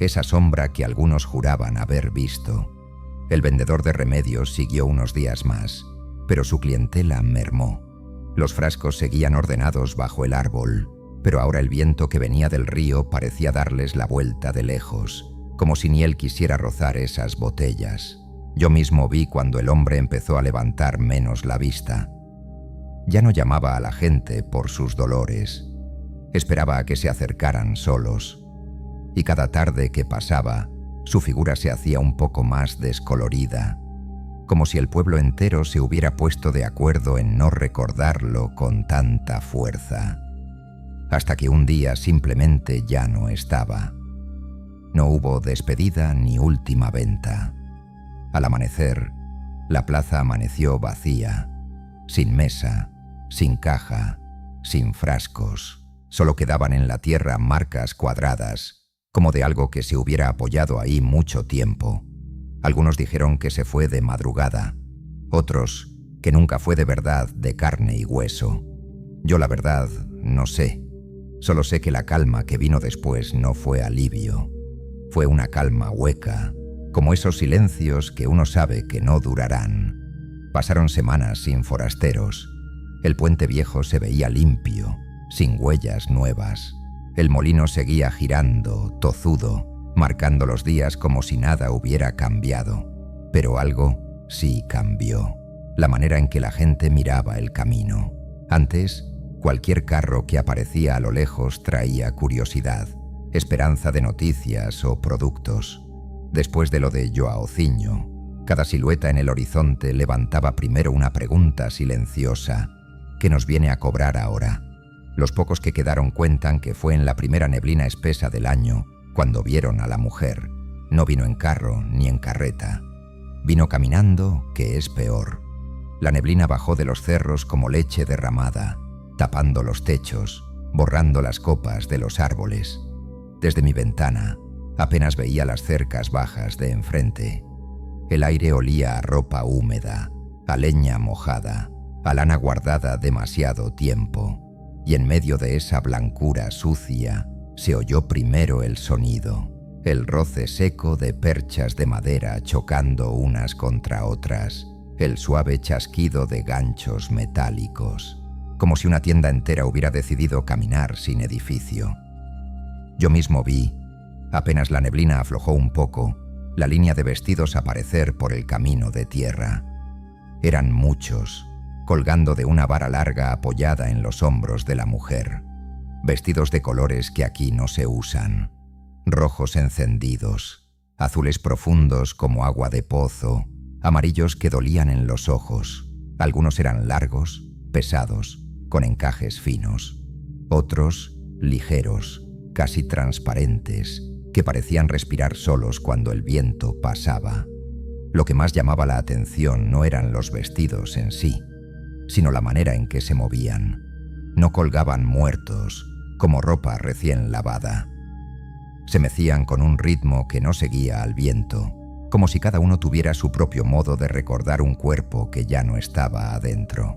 Speaker 1: esa sombra que algunos juraban haber visto. El vendedor de remedios siguió unos días más, pero su clientela mermó. Los frascos seguían ordenados bajo el árbol, pero ahora el viento que venía del río parecía darles la vuelta de lejos, como si ni él quisiera rozar esas botellas. Yo mismo vi cuando el hombre empezó a levantar menos la vista. Ya no llamaba a la gente por sus dolores. Esperaba a que se acercaran solos. Y cada tarde que pasaba, su figura se hacía un poco más descolorida, como si el pueblo entero se hubiera puesto de acuerdo en no recordarlo con tanta fuerza. Hasta que un día simplemente ya no estaba. No hubo despedida ni última venta. Al amanecer, la plaza amaneció vacía, sin mesa, sin caja, sin frascos. Solo quedaban en la tierra marcas cuadradas, como de algo que se hubiera apoyado ahí mucho tiempo. Algunos dijeron que se fue de madrugada, otros que nunca fue de verdad de carne y hueso. Yo la verdad no sé. Solo sé que la calma que vino después no fue alivio. Fue una calma hueca, como esos silencios que uno sabe que no durarán. Pasaron semanas sin forasteros. El puente viejo se veía limpio, sin huellas nuevas. El molino seguía girando, tozudo, marcando los días como si nada hubiera cambiado. Pero algo sí cambió. La manera en que la gente miraba el camino. Antes, cualquier carro que aparecía a lo lejos traía curiosidad, esperanza de noticias o productos. Después de lo de Joaociño, cada silueta en el horizonte levantaba primero una pregunta silenciosa. ¿Qué nos viene a cobrar ahora? Los pocos que quedaron cuentan que fue en la primera neblina espesa del año cuando vieron a la mujer. No vino en carro ni en carreta. Vino caminando, que es peor. La neblina bajó de los cerros como leche derramada, tapando los techos, borrando las copas de los árboles. Desde mi ventana, apenas veía las cercas bajas de enfrente. El aire olía a ropa húmeda, a leña mojada, a lana guardada demasiado tiempo. Y en medio de esa blancura sucia, se oyó primero el sonido, el roce seco de perchas de madera chocando unas contra otras, el suave chasquido de ganchos metálicos, como si una tienda entera hubiera decidido caminar sin edificio. Yo mismo vi, apenas la neblina aflojó un poco, la línea de vestidos aparecer por el camino de tierra. Eran muchos, colgando de una vara larga apoyada en los hombros de la mujer. Vestidos de colores que aquí no se usan. Rojos encendidos, azules profundos como agua de pozo, amarillos que dolían en los ojos. Algunos eran largos, pesados, con encajes finos. Otros, ligeros, casi transparentes, que parecían respirar solos cuando el viento pasaba. Lo que más llamaba la atención no eran los vestidos en sí, sino la manera en que se movían. No colgaban muertos, como ropa recién lavada. Se mecían con un ritmo que no seguía al viento, como si cada uno tuviera su propio modo de recordar un cuerpo que ya no estaba adentro.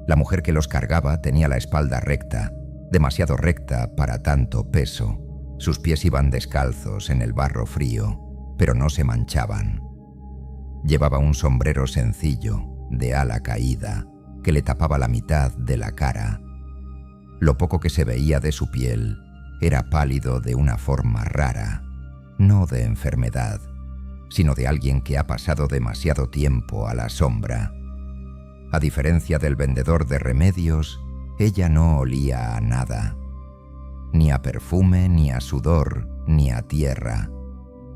Speaker 1: La mujer que los cargaba tenía la espalda recta, demasiado recta para tanto peso. Sus pies iban descalzos en el barro frío, pero no se manchaban. Llevaba un sombrero sencillo, de ala caída, que le tapaba la mitad de la cara. Lo poco que se veía de su piel era pálido de una forma rara, no de enfermedad, sino de alguien que ha pasado demasiado tiempo a la sombra. A diferencia del vendedor de remedios, ella no olía a nada, ni a perfume, ni a sudor, ni a tierra.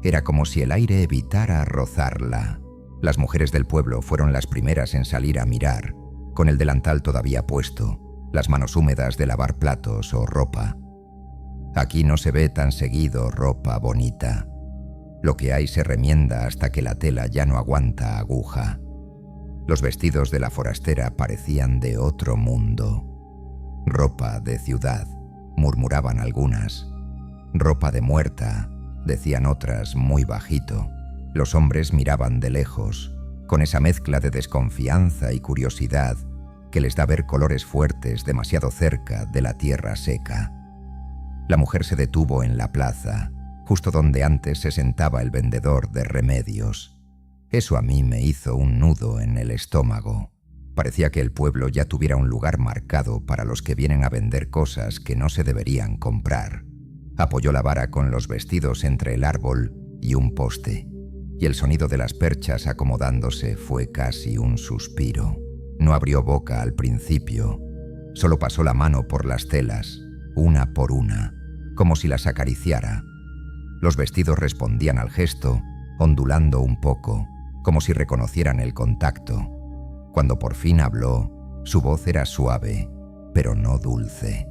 Speaker 1: Era como si el aire evitara rozarla. Las mujeres del pueblo fueron las primeras en salir a mirar, con el delantal todavía puesto, las manos húmedas de lavar platos o ropa. Aquí no se ve tan seguido ropa bonita. Lo que hay se remienda hasta que la tela ya no aguanta aguja. Los vestidos de la forastera parecían de otro mundo. Ropa de ciudad, murmuraban algunas. Ropa de muerta, decían otras muy bajito. Los hombres miraban de lejos, con esa mezcla de desconfianza y curiosidad que les da ver colores fuertes demasiado cerca de la tierra seca. La mujer se detuvo en la plaza, justo donde antes se sentaba el vendedor de remedios. Eso a mí me hizo un nudo en el estómago. Parecía que el pueblo ya tuviera un lugar marcado para los que vienen a vender cosas que no se deberían comprar. Apoyó la vara con los vestidos entre el árbol y un poste, y el sonido de las perchas acomodándose fue casi un suspiro. No abrió boca al principio, solo pasó la mano por las telas, una por una, como si las acariciara. Los vestidos respondían al gesto, ondulando un poco, como si reconocieran el contacto. Cuando por fin habló, su voz era suave, pero no dulce.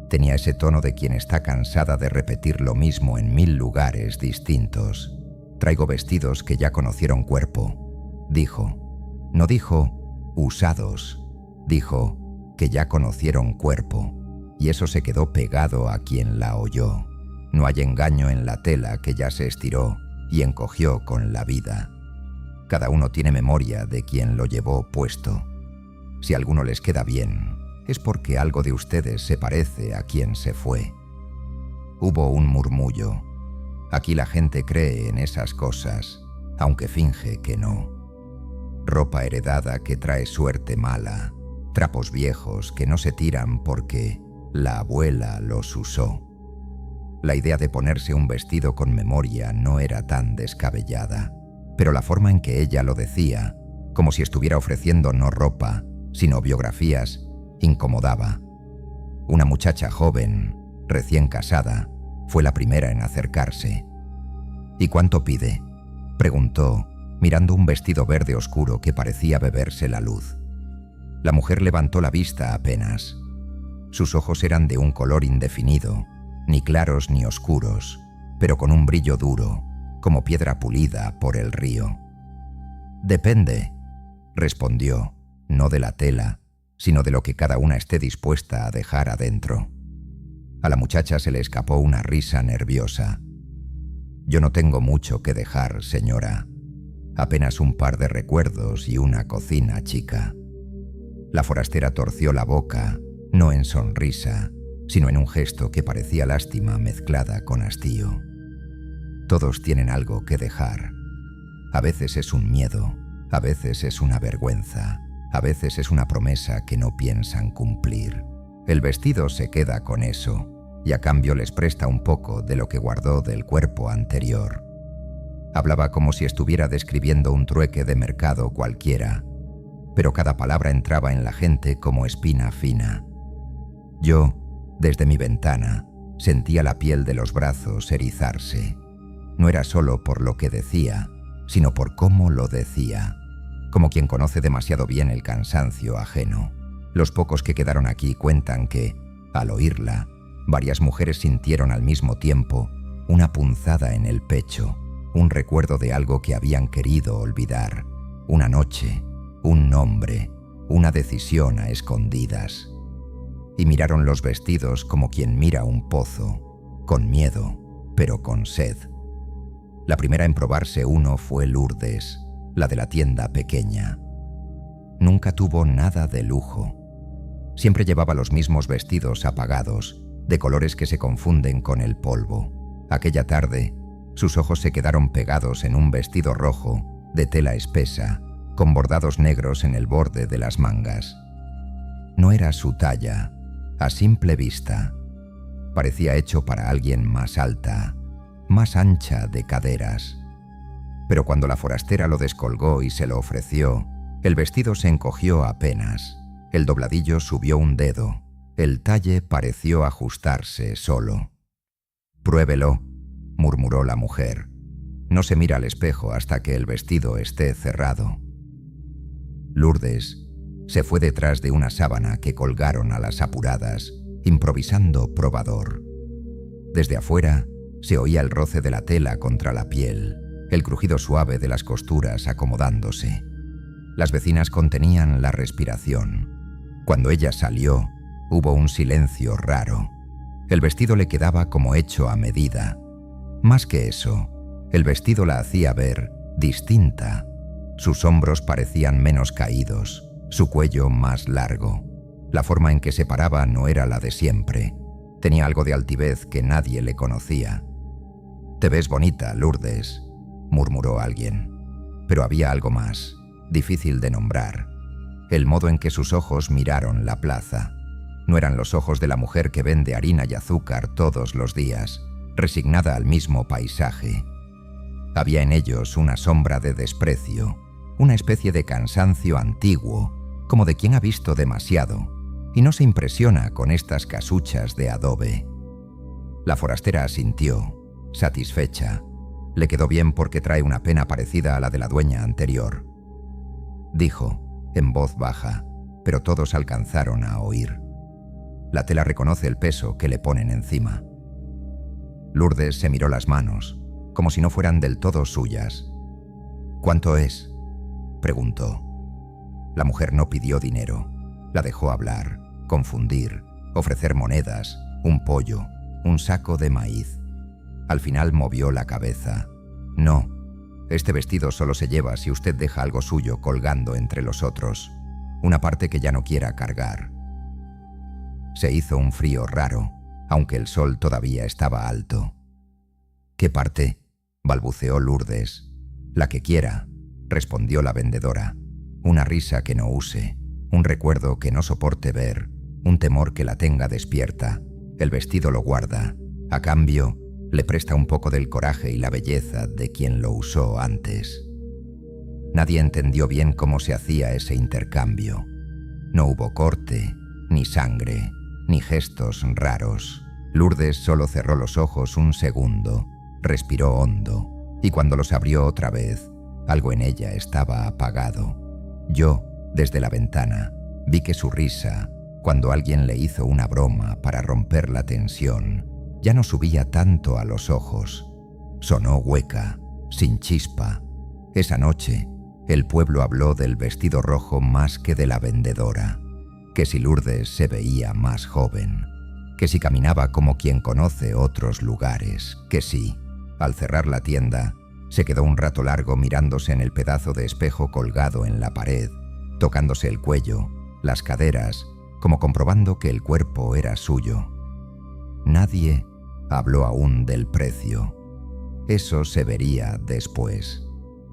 Speaker 1: Tenía ese tono de quien está cansada de repetir lo mismo en 1000 lugares distintos. Traigo vestidos que ya conocieron cuerpo, dijo. No dijo usados, dijo que ya conocieron cuerpo, y eso se quedó pegado a quien la oyó. No hay engaño en la tela que ya se estiró y encogió con la vida. Cada uno tiene memoria de quien lo llevó puesto. Si a alguno les queda bien, es porque algo de ustedes se parece a quien se fue. Hubo un murmullo. Aquí la gente cree en esas cosas, aunque finge que no. Ropa heredada que trae suerte mala, trapos viejos que no se tiran porque la abuela los usó. La idea de ponerse un vestido con memoria no era tan descabellada, pero la forma en que ella lo decía, como si estuviera ofreciendo no ropa, sino biografías, incomodaba. Una muchacha joven, recién casada, fue la primera en acercarse. ¿Y cuánto pide?, preguntó, mirando un vestido verde oscuro que parecía beberse la luz. La mujer levantó la vista apenas. Sus ojos eran de un color indefinido, ni claros ni oscuros, pero con un brillo duro, como piedra pulida por el río. «Depende», respondió, no de la tela, sino de lo que cada una esté dispuesta a dejar adentro. A la muchacha se le escapó una risa nerviosa. «Yo no tengo mucho que dejar, señora. Apenas un par de recuerdos y una cocina chica». La forastera torció la boca, no en sonrisa, sino en un gesto que parecía lástima mezclada con hastío. Todos tienen algo que dejar. A veces es un miedo, a veces es una vergüenza, a veces es una promesa que no piensan cumplir. El vestido se queda con eso, y a cambio les presta un poco de lo que guardó del cuerpo anterior. Hablaba como si estuviera describiendo un trueque de mercado cualquiera, pero cada palabra entraba en la gente como espina fina. Yo, desde mi ventana, sentía la piel de los brazos erizarse. No era solo por lo que decía, sino por cómo lo decía, como quien conoce demasiado bien el cansancio ajeno. Los pocos que quedaron aquí cuentan que, al oírla, varias mujeres sintieron al mismo tiempo una punzada en el pecho, un recuerdo de algo que habían querido olvidar, una noche, un nombre, una decisión a escondidas. Y miraron los vestidos como quien mira un pozo, con miedo, pero con sed. La primera en probarse uno fue Lourdes, la de la tienda pequeña. Nunca tuvo nada de lujo. Siempre llevaba los mismos vestidos apagados, de colores que se confunden con el polvo. Aquella tarde, sus ojos se quedaron pegados en un vestido rojo, de tela espesa, con bordados negros en el borde de las mangas. No era su talla, a simple vista. Parecía hecho para alguien más alta, más ancha de caderas. Pero cuando la forastera lo descolgó y se lo ofreció, el vestido se encogió apenas, el dobladillo subió un dedo, el talle pareció ajustarse solo. «Pruébelo», murmuró la mujer. «No se mira al espejo hasta que el vestido esté cerrado». Lourdes se fue detrás de una sábana que colgaron a las apuradas, improvisando probador. Desde afuera se oía el roce de la tela contra la piel, el crujido suave de las costuras acomodándose. Las vecinas contenían la respiración. Cuando ella salió, hubo un silencio raro. El vestido le quedaba como hecho a medida. Más que eso, el vestido la hacía ver distinta. Sus hombros parecían menos caídos, su cuello más largo. La forma en que se paraba no era la de siempre. Tenía algo de altivez que nadie le conocía. «Te ves bonita, Lourdes», murmuró alguien. Pero había algo más, difícil de nombrar. El modo en que sus ojos miraron la plaza. No eran los ojos de la mujer que vende harina y azúcar todos los días, resignada al mismo paisaje. Había en ellos una sombra de desprecio, una especie de cansancio antiguo, como de quien ha visto demasiado, y no se impresiona con estas casuchas de adobe. La forastera asintió, satisfecha. Le quedó bien porque trae una pena parecida a la de la dueña anterior. Dijo, en voz baja, pero todos alcanzaron a oír. La tela reconoce el peso que le ponen encima. Lourdes se miró las manos, como si no fueran del todo suyas. «¿Cuánto es?», preguntó. La mujer no pidió dinero. La dejó hablar, confundir, ofrecer monedas, un pollo, un saco de maíz. Al final movió la cabeza. «No, este vestido solo se lleva si usted deja algo suyo colgando entre los otros, una parte que ya no quiera cargar». Se hizo un frío raro, aunque el sol todavía estaba alto. «¿Qué parte?», balbuceó Lourdes. «La que quiera», respondió la vendedora. «Una risa que no use, un recuerdo que no soporte ver, un temor que la tenga despierta. El vestido lo guarda. A cambio, le presta un poco del coraje y la belleza de quien lo usó antes». Nadie entendió bien cómo se hacía ese intercambio. No hubo corte, ni sangre, ni gestos raros. Lourdes solo cerró los ojos un segundo, respiró hondo, y cuando los abrió otra vez, algo en ella estaba apagado. Yo, desde la ventana, vi que su risa, cuando alguien le hizo una broma para romper la tensión, ya no subía tanto a los ojos. Sonó hueca, sin chispa. Esa noche, el pueblo habló del vestido rojo más que de la vendedora. Que si Lourdes se veía más joven, que si caminaba como quien conoce otros lugares, que si, al cerrar la tienda, se quedó un rato largo mirándose en el pedazo de espejo colgado en la pared, tocándose el cuello, las caderas, como comprobando que el cuerpo era suyo. Nadie habló aún del precio. Eso se vería después.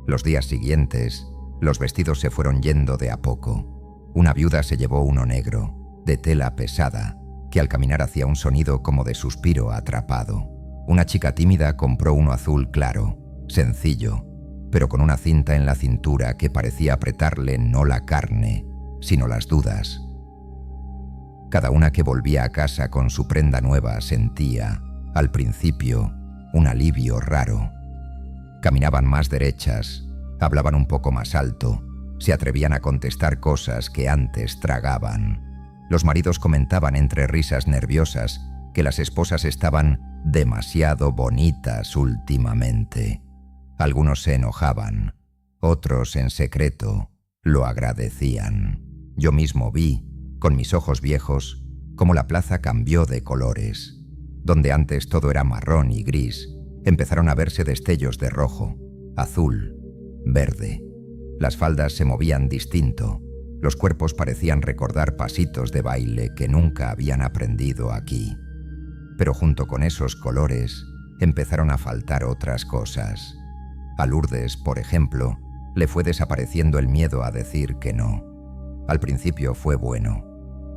Speaker 1: Los días siguientes, los vestidos se fueron yendo de a poco. Una viuda se llevó uno negro, de tela pesada, que al caminar hacía un sonido como de suspiro atrapado. Una chica tímida compró uno azul claro, sencillo, pero con una cinta en la cintura que parecía apretarle no la carne, sino las dudas. Cada una que volvía a casa con su prenda nueva sentía, al principio, un alivio raro. Caminaban más derechas, hablaban un poco más alto, se atrevían a contestar cosas que antes tragaban. Los maridos comentaban entre risas nerviosas que las esposas estaban demasiado bonitas últimamente. Algunos se enojaban, otros en secreto lo agradecían. Yo mismo vi, con mis ojos viejos, cómo la plaza cambió de colores. Donde antes todo era marrón y gris, empezaron a verse destellos de rojo, azul, verde. Las faldas se movían distinto, los cuerpos parecían recordar pasitos de baile que nunca habían aprendido aquí. Pero junto con esos colores empezaron a faltar otras cosas. A Lourdes, por ejemplo, le fue desapareciendo el miedo a decir que no. Al principio fue bueno.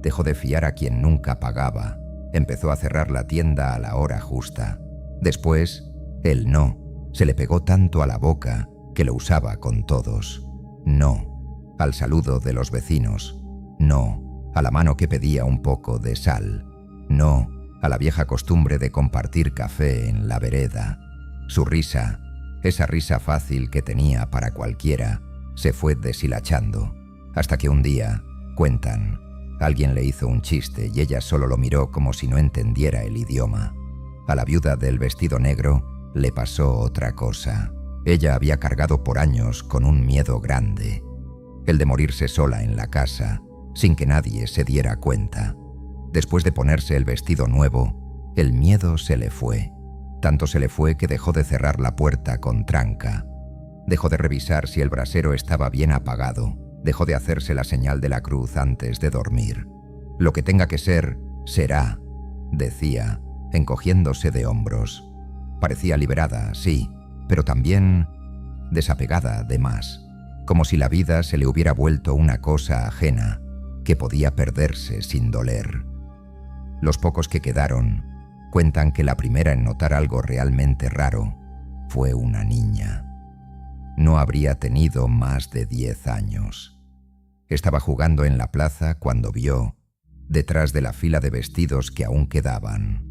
Speaker 1: Dejó de fiar a quien nunca pagaba. Empezó a cerrar la tienda a la hora justa. Después, el no se le pegó tanto a la boca que lo usaba con todos. No al saludo de los vecinos. No a la mano que pedía un poco de sal. No a la vieja costumbre de compartir café en la vereda. Su risa, esa risa fácil que tenía para cualquiera, se fue deshilachando, hasta que un día, cuentan, alguien le hizo un chiste y ella solo lo miró como si no entendiera el idioma. A la viuda del vestido negro le pasó otra cosa. Ella había cargado por años con un miedo grande, el de morirse sola en la casa, sin que nadie se diera cuenta. Después de ponerse el vestido nuevo, el miedo se le fue. Tanto se le fue que dejó de cerrar la puerta con tranca. Dejó de revisar si el brasero estaba bien apagado. Dejó de hacerse la señal de la cruz antes de dormir. Lo que tenga que ser, será, decía, encogiéndose de hombros. Parecía liberada, sí, pero también desapegada de más, como si la vida se le hubiera vuelto una cosa ajena que podía perderse sin doler. Los pocos que quedaron cuentan que la primera en notar algo realmente raro fue una niña. No habría tenido más de 10 años. Estaba jugando en la plaza cuando vio, detrás de la fila de vestidos que aún quedaban,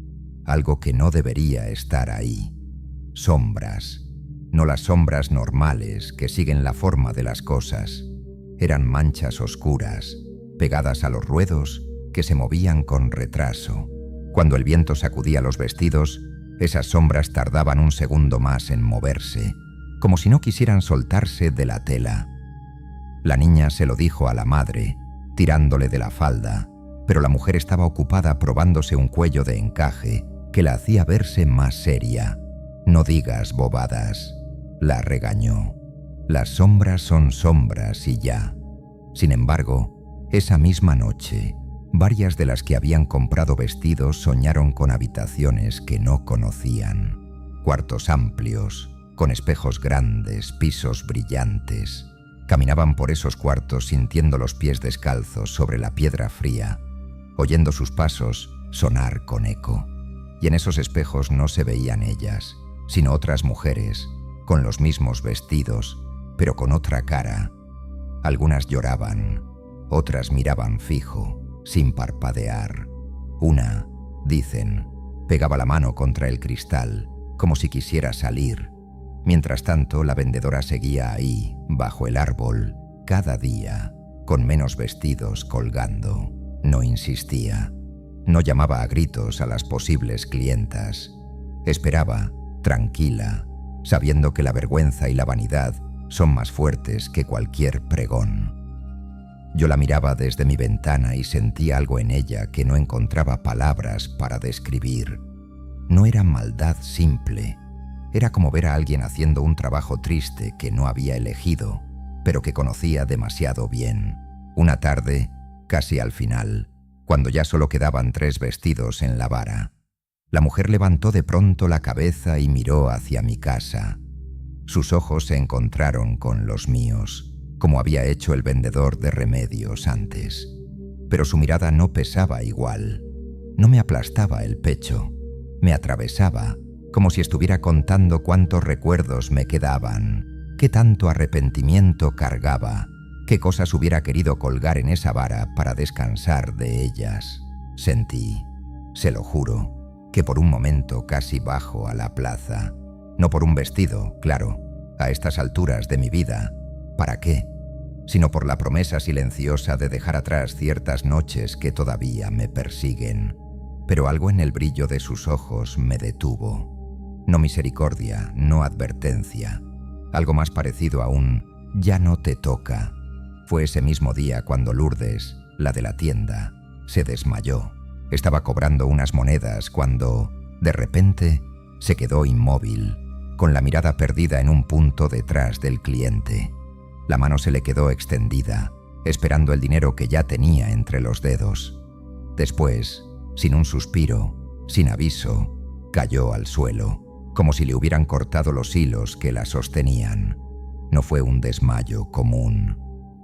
Speaker 1: algo que no debería estar ahí. Sombras, no las sombras normales que siguen la forma de las cosas. Eran manchas oscuras, pegadas a los ruedos que se movían con retraso. Cuando el viento sacudía los vestidos, esas sombras tardaban un segundo más en moverse, como si no quisieran soltarse de la tela. La niña se lo dijo a la madre, tirándole de la falda, pero la mujer estaba ocupada probándose un cuello de encaje que la hacía verse más seria. «No digas bobadas», la regañó. «Las sombras son sombras y ya». Sin embargo, esa misma noche, varias de las que habían comprado vestidos soñaron con habitaciones que no conocían. Cuartos amplios, con espejos grandes, pisos brillantes. Caminaban por esos cuartos sintiendo los pies descalzos sobre la piedra fría, oyendo sus pasos sonar con eco. Y en esos espejos no se veían ellas, sino otras mujeres, con los mismos vestidos, pero con otra cara. Algunas lloraban, otras miraban fijo, sin parpadear. Una, dicen, pegaba la mano contra el cristal, como si quisiera salir. Mientras tanto, la vendedora seguía ahí, bajo el árbol, cada día, con menos vestidos colgando. No insistía. No llamaba a gritos a las posibles clientas. Esperaba, tranquila, sabiendo que la vergüenza y la vanidad son más fuertes que cualquier pregón. Yo la miraba desde mi ventana y sentía algo en ella que no encontraba palabras para describir. No era maldad simple. Era como ver a alguien haciendo un trabajo triste que no había elegido, pero que conocía demasiado bien. Una tarde, casi al final, cuando ya solo quedaban 3 vestidos en la vara, la mujer levantó de pronto la cabeza y miró hacia mi casa. Sus ojos se encontraron con los míos, como había hecho el vendedor de remedios antes. Pero su mirada no pesaba igual. No me aplastaba el pecho, me atravesaba, como si estuviera contando cuántos recuerdos me quedaban, qué tanto arrepentimiento cargaba, qué cosas hubiera querido colgar en esa vara para descansar de ellas. Sentí, se lo juro, que por un momento casi bajo a la plaza. No por un vestido, claro, a estas alturas de mi vida, ¿para qué? Sino por la promesa silenciosa de dejar atrás ciertas noches que todavía me persiguen. Pero algo en el brillo de sus ojos me detuvo. No misericordia, no advertencia. Algo más parecido a un «ya no te toca». Fue ese mismo día cuando Lourdes, la de la tienda, se desmayó. Estaba cobrando unas monedas cuando, de repente, se quedó inmóvil, con la mirada perdida en un punto detrás del cliente. La mano se le quedó extendida, esperando el dinero que ya tenía entre los dedos. Después, sin un suspiro, sin aviso, cayó al suelo, como si le hubieran cortado los hilos que la sostenían. No fue un desmayo común.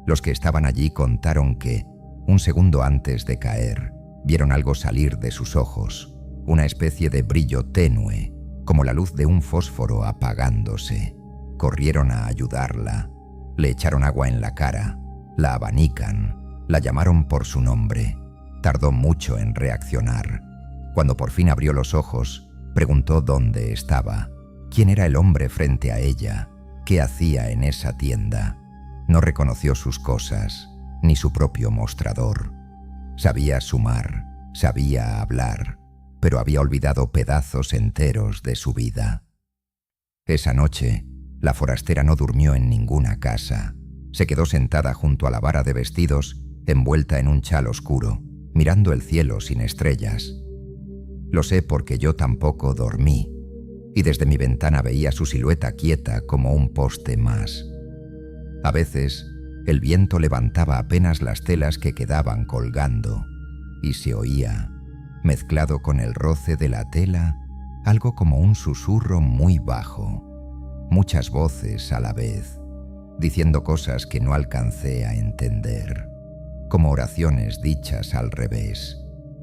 Speaker 1: Los que estaban allí contaron que, Un segundo antes de caer, vieron algo salir de sus ojos, una especie de brillo tenue, como la luz de un fósforo apagándose. Corrieron a ayudarla, le echaron agua en la cara, la abanican, la llamaron por su nombre. Tardó mucho en reaccionar. Cuando por fin abrió los ojos, preguntó dónde estaba, quién era el hombre frente a ella, qué hacía en esa tienda. No reconoció sus cosas, ni su propio mostrador. Sabía sumar, sabía hablar, pero había olvidado pedazos enteros de su vida. Esa noche, la forastera no durmió en ninguna casa. Se quedó sentada junto a la vara de vestidos, envuelta en un chal oscuro, mirando el cielo sin estrellas. Lo sé porque yo tampoco dormí, y desde mi ventana veía su silueta quieta como un poste más. A veces, el viento levantaba apenas las telas que quedaban colgando, y se oía, mezclado con el roce de la tela, algo como un susurro muy bajo, muchas voces a la vez, diciendo cosas que no alcancé a entender, como oraciones dichas al revés,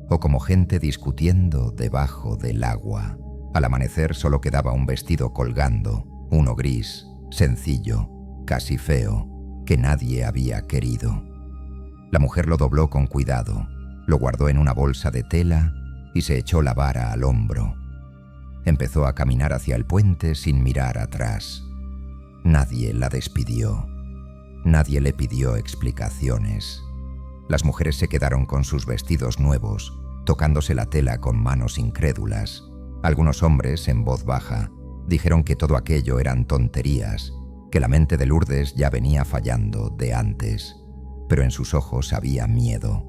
Speaker 1: o como gente discutiendo debajo del agua. Al amanecer solo quedaba un vestido colgando, uno gris, sencillo, casi feo, que nadie había querido. La mujer lo dobló con cuidado, lo guardó en una bolsa de tela y se echó la vara al hombro. Empezó a caminar hacia el puente sin mirar atrás. Nadie la despidió. Nadie le pidió explicaciones. Las mujeres se quedaron con sus vestidos nuevos, tocándose la tela con manos incrédulas. Algunos hombres, en voz baja, dijeron que todo aquello eran tonterías, que la mente de Lourdes ya venía fallando de antes, pero en sus ojos había miedo.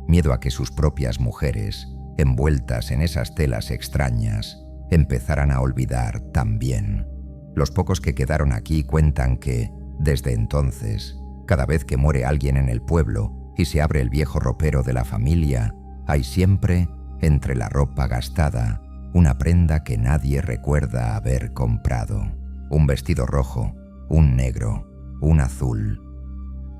Speaker 1: Miedo a que sus propias mujeres, envueltas en esas telas extrañas, empezaran a olvidar también. Los pocos que quedaron aquí cuentan que, desde entonces, cada vez que muere alguien en el pueblo y se abre el viejo ropero de la familia, hay siempre, entre la ropa gastada, una prenda que nadie recuerda haber comprado. Un vestido rojo, un negro, un azul.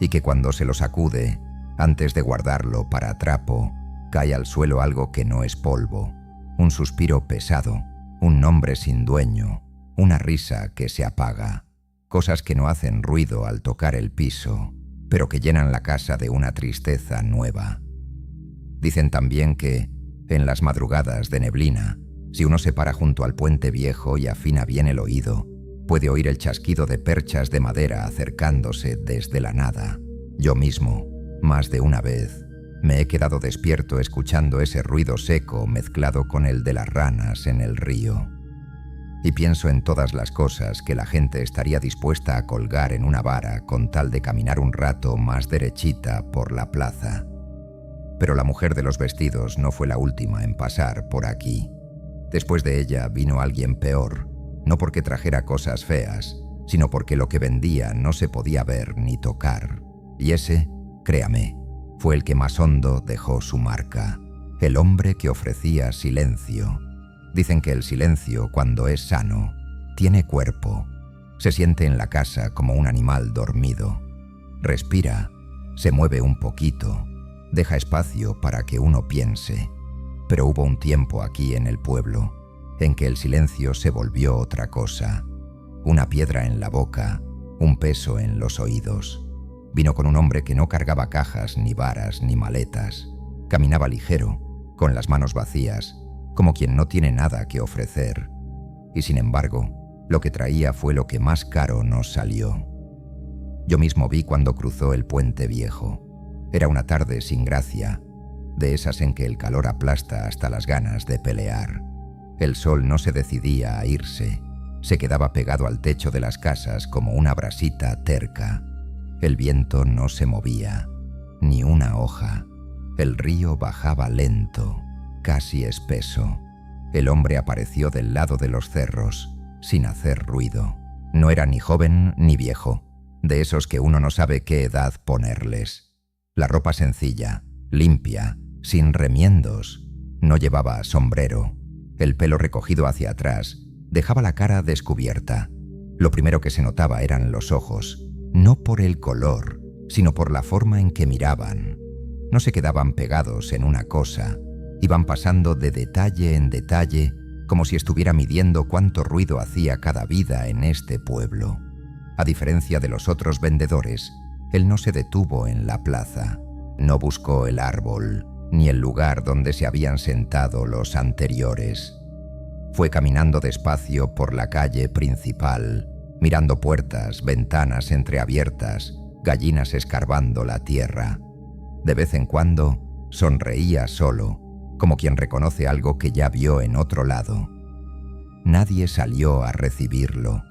Speaker 1: Y que cuando se lo sacude, antes de guardarlo para trapo, cae al suelo algo que no es polvo, un suspiro pesado, un nombre sin dueño, una risa que se apaga, cosas que no hacen ruido al tocar el piso, pero que llenan la casa de una tristeza nueva. Dicen también que, en las madrugadas de neblina, si uno se para junto al puente viejo y afina bien el oído, puede oír el chasquido de perchas de madera acercándose desde la nada. Yo mismo, más de una vez, me he quedado despierto escuchando ese ruido seco mezclado con el de las ranas en el río. Y pienso en todas las cosas que la gente estaría dispuesta a colgar en una vara con tal de caminar un rato más derechita por la plaza. Pero la mujer de los vestidos no fue la última en pasar por aquí. Después de ella vino alguien peor, no porque trajera cosas feas, sino porque lo que vendía no se podía ver ni tocar. Y ese, créame, fue el que más hondo dejó su marca, el hombre que ofrecía silencio. Dicen que el silencio, cuando es sano, tiene cuerpo, se siente en la casa como un animal dormido. Respira, se mueve un poquito, deja espacio para que uno piense. Pero hubo un tiempo aquí en el pueblo en que el silencio se volvió otra cosa, una piedra en la boca, un peso en los oídos. Vino con un hombre que no cargaba cajas, ni varas, ni maletas. Caminaba ligero, con las manos vacías, como quien no tiene nada que ofrecer. Y sin embargo, lo que traía fue lo que más caro nos salió. Yo mismo vi cuando cruzó el puente viejo. Era una tarde sin gracia, de esas en que el calor aplasta hasta las ganas de pelear. El sol no se decidía a irse, se quedaba pegado al techo de las casas como una brasita terca. El viento no se movía, ni una hoja. El río bajaba lento, casi espeso. El hombre apareció del lado de los cerros, sin hacer ruido. No era ni joven ni viejo, de esos que uno no sabe qué edad ponerles. La ropa sencilla, limpia, sin remiendos. No llevaba sombrero. El pelo recogido hacia atrás dejaba la cara descubierta. Lo primero que se notaba eran los ojos, no por el color, sino por la forma en que miraban. No se quedaban pegados en una cosa, iban pasando de detalle en detalle, como si estuviera midiendo cuánto ruido hacía cada vida en este pueblo. A diferencia de los otros vendedores, él no se detuvo en la plaza, no buscó el árbol, ni el lugar donde se habían sentado los anteriores. Fue caminando despacio por la calle principal, mirando puertas, ventanas entreabiertas, gallinas escarbando la tierra. De vez en cuando, sonreía solo, como quien reconoce algo que ya vio en otro lado. Nadie salió a recibirlo.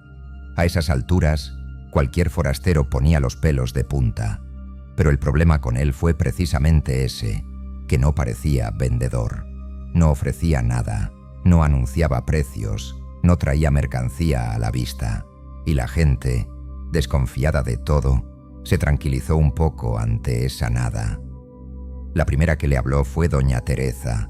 Speaker 1: A esas alturas, cualquier forastero ponía los pelos de punta, pero el problema con él fue precisamente ese, que no parecía vendedor. No ofrecía nada, no anunciaba precios, no traía mercancía a la vista, y la gente, desconfiada de todo, se tranquilizó un poco ante esa nada. La primera que le habló fue doña Teresa,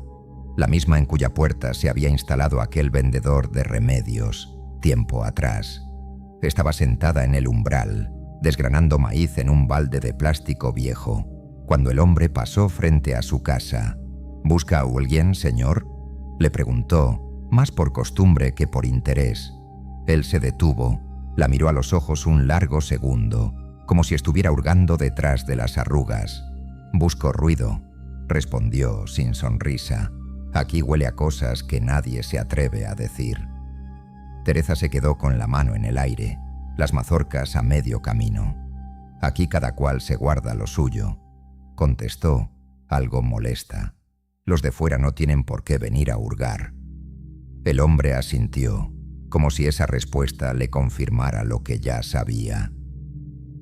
Speaker 1: la misma en cuya puerta se había instalado aquel vendedor de remedios, tiempo atrás. Estaba sentada en el umbral, desgranando maíz en un balde de plástico viejo, cuando el hombre pasó frente a su casa. «¿Busca a alguien, señor?», le preguntó, más por costumbre que por interés. Él se detuvo, la miró a los ojos un largo segundo, como si estuviera hurgando detrás de las arrugas. «Busco ruido», respondió sin sonrisa. «Aquí huele a cosas que nadie se atreve a decir». Teresa se quedó con la mano en el aire, las mazorcas a medio camino. «Aquí cada cual se guarda lo suyo», contestó, algo molesta. «Los de fuera no tienen por qué venir a hurgar». El hombre asintió, como si esa respuesta le confirmara lo que ya sabía.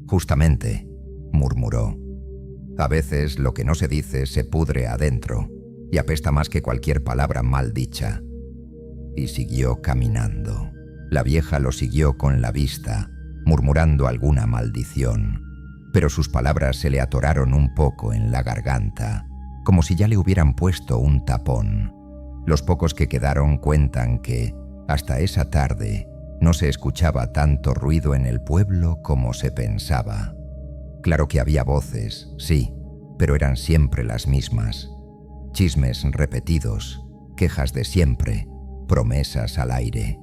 Speaker 1: «Justamente», murmuró, «a veces lo que no se dice se pudre adentro y apesta más que cualquier palabra mal dicha». Y siguió caminando. La vieja lo siguió con la vista, murmurando alguna maldición, pero sus palabras se le atoraron un poco en la garganta, como si ya le hubieran puesto un tapón. Los pocos que quedaron cuentan que, hasta esa tarde, no se escuchaba tanto ruido en el pueblo como se pensaba. Claro que había voces, sí, pero eran siempre las mismas. Chismes repetidos, quejas de siempre, promesas al aire.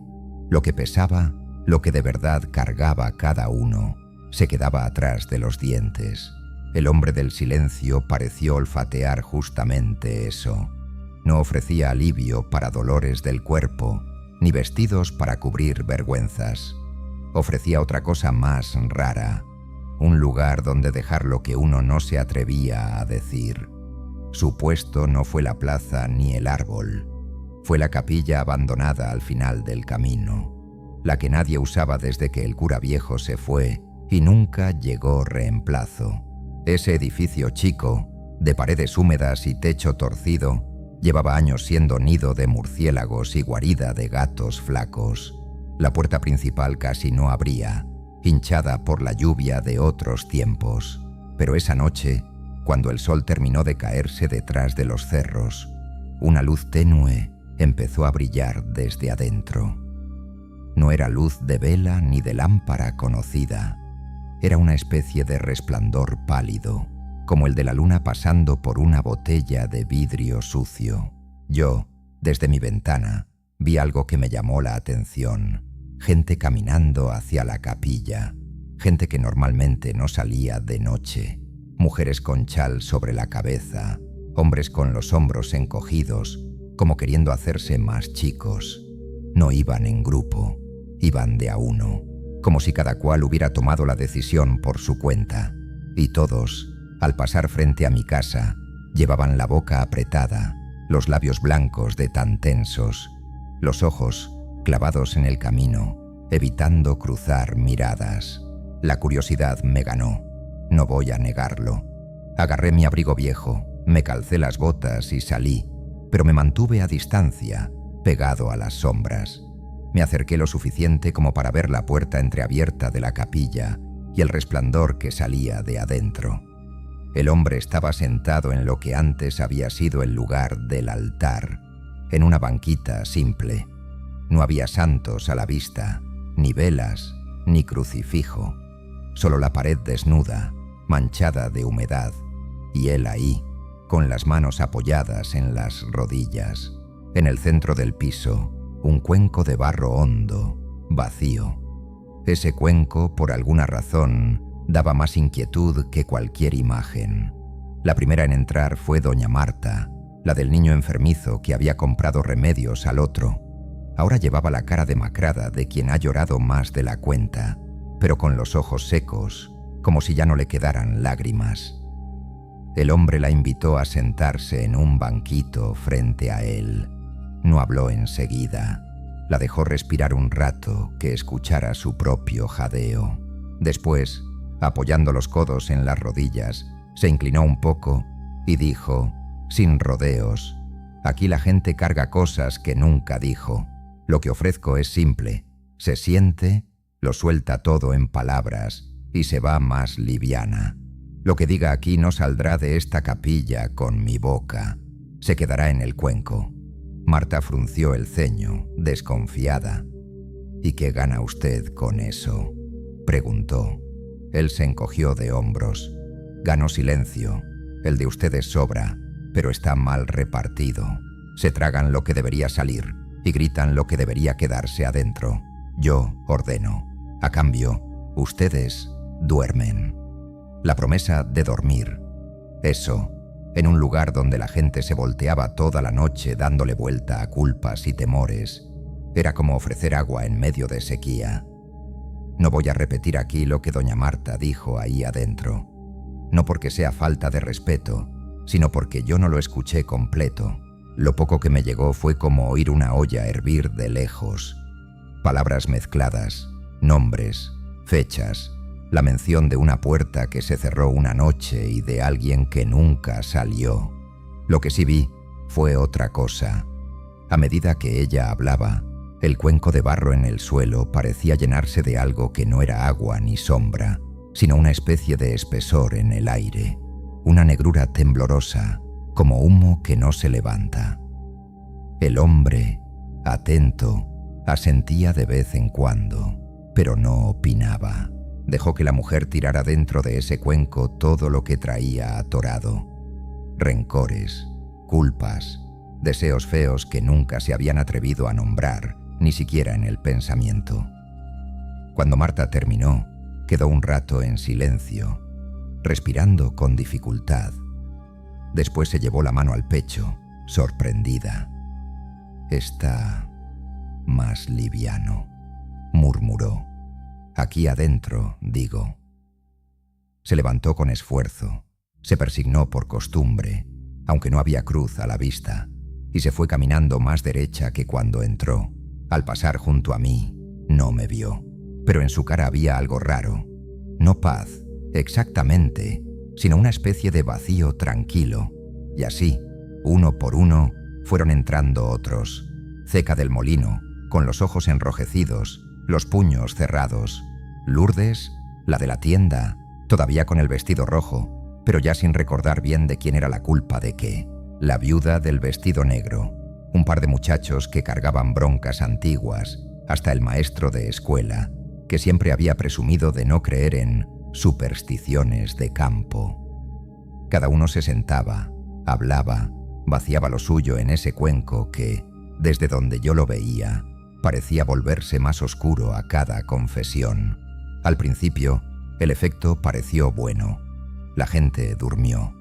Speaker 1: Lo que pesaba, lo que de verdad cargaba cada uno, se quedaba atrás de los dientes. El hombre del silencio pareció olfatear justamente eso. No ofrecía alivio para dolores del cuerpo, ni vestidos para cubrir vergüenzas. Ofrecía otra cosa más rara, un lugar donde dejar lo que uno no se atrevía a decir. Su puesto no fue la plaza ni el árbol, fue la capilla abandonada al final del camino, la que nadie usaba desde que el cura viejo se fue y nunca llegó reemplazo. Ese edificio chico, de paredes húmedas y techo torcido, llevaba años siendo nido de murciélagos y guarida de gatos flacos. La puerta principal casi no abría, hinchada por la lluvia de otros tiempos. Pero esa noche, cuando el sol terminó de caerse detrás de los cerros, una luz tenue empezó a brillar desde adentro. No era luz de vela ni de lámpara conocida. Era una especie de resplandor pálido, como el de la luna pasando por una botella de vidrio sucio. Yo, desde mi ventana, vi algo que me llamó la atención. Gente caminando hacia la capilla, gente que normalmente no salía de noche, mujeres con chal sobre la cabeza, hombres con los hombros encogidos, como queriendo hacerse más chicos. No iban en grupo, iban de a uno, como si cada cual hubiera tomado la decisión por su cuenta, y todos, al pasar frente a mi casa, llevaban la boca apretada, los labios blancos de tan tensos, los ojos clavados en el camino, evitando cruzar miradas. La curiosidad me ganó, no voy a negarlo. Agarré mi abrigo viejo, me calcé las botas y salí, pero me mantuve a distancia, pegado a las sombras. Me acerqué lo suficiente como para ver la puerta entreabierta de la capilla y el resplandor que salía de adentro. El hombre estaba sentado en lo que antes había sido el lugar del altar, en una banquita simple. No había santos a la vista, ni velas, ni crucifijo. Solo la pared desnuda, manchada de humedad, y él ahí, con las manos apoyadas en las rodillas. En el centro del piso, un cuenco de barro hondo, vacío. Ese cuenco, por alguna razón, daba más inquietud que cualquier imagen. La primera en entrar fue doña Marta, la del niño enfermizo que había comprado remedios al otro. Ahora llevaba la cara demacrada de quien ha llorado más de la cuenta, pero con los ojos secos, como si ya no le quedaran lágrimas. El hombre la invitó a sentarse en un banquito frente a él. No habló enseguida. La dejó respirar un rato, que escuchara su propio jadeo. Después, apoyando los codos en las rodillas, se inclinó un poco y dijo, sin rodeos: «Aquí la gente carga cosas que nunca dijo. Lo que ofrezco es simple. Se siente, lo suelta todo en palabras y se va más liviana. Lo que diga aquí no saldrá de esta capilla con mi boca. Se quedará en el cuenco». Marta frunció el ceño, desconfiada. «¿Y qué gana usted con eso?», preguntó. Él se encogió de hombros. «Gano silencio. El de ustedes sobra, pero está mal repartido. Se tragan lo que debería salir y gritan lo que debería quedarse adentro. Yo ordeno. A cambio, ustedes duermen. La promesa de dormir. Eso, en un lugar donde la gente se volteaba toda la noche dándole vuelta a culpas y temores, era como ofrecer agua en medio de sequía. No voy a repetir aquí lo que doña Marta dijo ahí adentro. No porque sea falta de respeto, sino porque yo no lo escuché completo. Lo poco que me llegó fue como oír una olla hervir de lejos. Palabras mezcladas, nombres, fechas, la mención de una puerta que se cerró una noche y de alguien que nunca salió. Lo que sí vi fue otra cosa. A medida que ella hablaba, el cuenco de barro en el suelo parecía llenarse de algo que no era agua ni sombra, sino una especie de espesor en el aire, una negrura temblorosa, como humo que no se levanta. El hombre, atento, asentía de vez en cuando, pero no opinaba. Dejó que la mujer tirara dentro de ese cuenco todo lo que traía atorado. Rencores, culpas, deseos feos que nunca se habían atrevido a nombrar, ni siquiera en el pensamiento. Cuando Marta terminó, quedó un rato en silencio, respirando con dificultad. Después se llevó la mano al pecho, sorprendida. «Está más liviano», murmuró. «Aquí adentro, digo». Se levantó con esfuerzo, se persignó por costumbre, aunque no había cruz a la vista, y se fue caminando más derecha que cuando entró. Al pasar junto a mí, no me vio, pero en su cara había algo raro. No paz, exactamente, sino una especie de vacío tranquilo. Y así, uno por uno, fueron entrando otros. Ceca del Molino, con los ojos enrojecidos, los puños cerrados. Lourdes, la de la tienda, todavía con el vestido rojo, pero ya sin recordar bien de quién era la culpa de qué. La viuda del vestido negro, un par de muchachos que cargaban broncas antiguas, hasta el maestro de escuela, que siempre había presumido de no creer en supersticiones de campo. Cada uno se sentaba, hablaba, vaciaba lo suyo en ese cuenco que, desde donde yo lo veía, parecía volverse más oscuro a cada confesión. Al principio, el efecto pareció bueno. La gente durmió.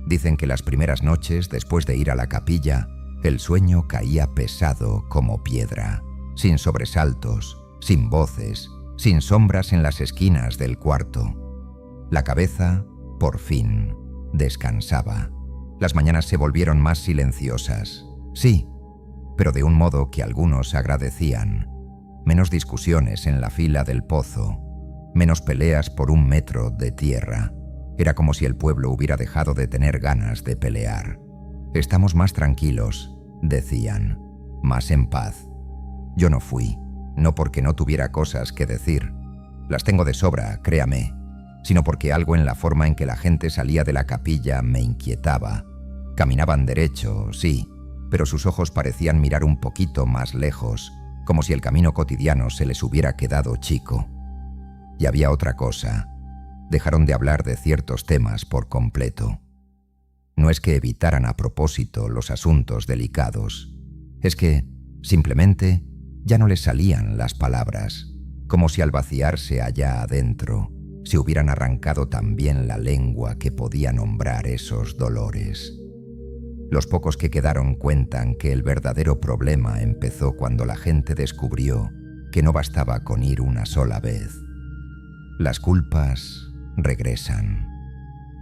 Speaker 1: Dicen que las primeras noches, después de ir a la capilla, el sueño caía pesado como piedra, sin sobresaltos, sin voces, sin sombras en las esquinas del cuarto. La cabeza, por fin, descansaba. Las mañanas se volvieron más silenciosas. Sí, pero de un modo que algunos agradecían. Menos discusiones en la fila del pozo, menos peleas por 1 metro de tierra. Era como si el pueblo hubiera dejado de tener ganas de pelear. «Estamos más tranquilos», decían, «más en paz». Yo no fui, no porque no tuviera cosas que decir. Las tengo de sobra, créame, sino porque algo en la forma en que la gente salía de la capilla me inquietaba. Caminaban derecho, sí, pero sus ojos parecían mirar un poquito más lejos, como si el camino cotidiano se les hubiera quedado chico. Y había otra cosa. Dejaron de hablar de ciertos temas por completo. No es que evitaran a propósito los asuntos delicados, es que, simplemente, ya no les salían las palabras, como si al vaciarse allá adentro se hubieran arrancado también la lengua que podía nombrar esos dolores. Los pocos que quedaron cuentan que el verdadero problema empezó cuando la gente descubrió que no bastaba con ir una sola vez. Las culpas regresan.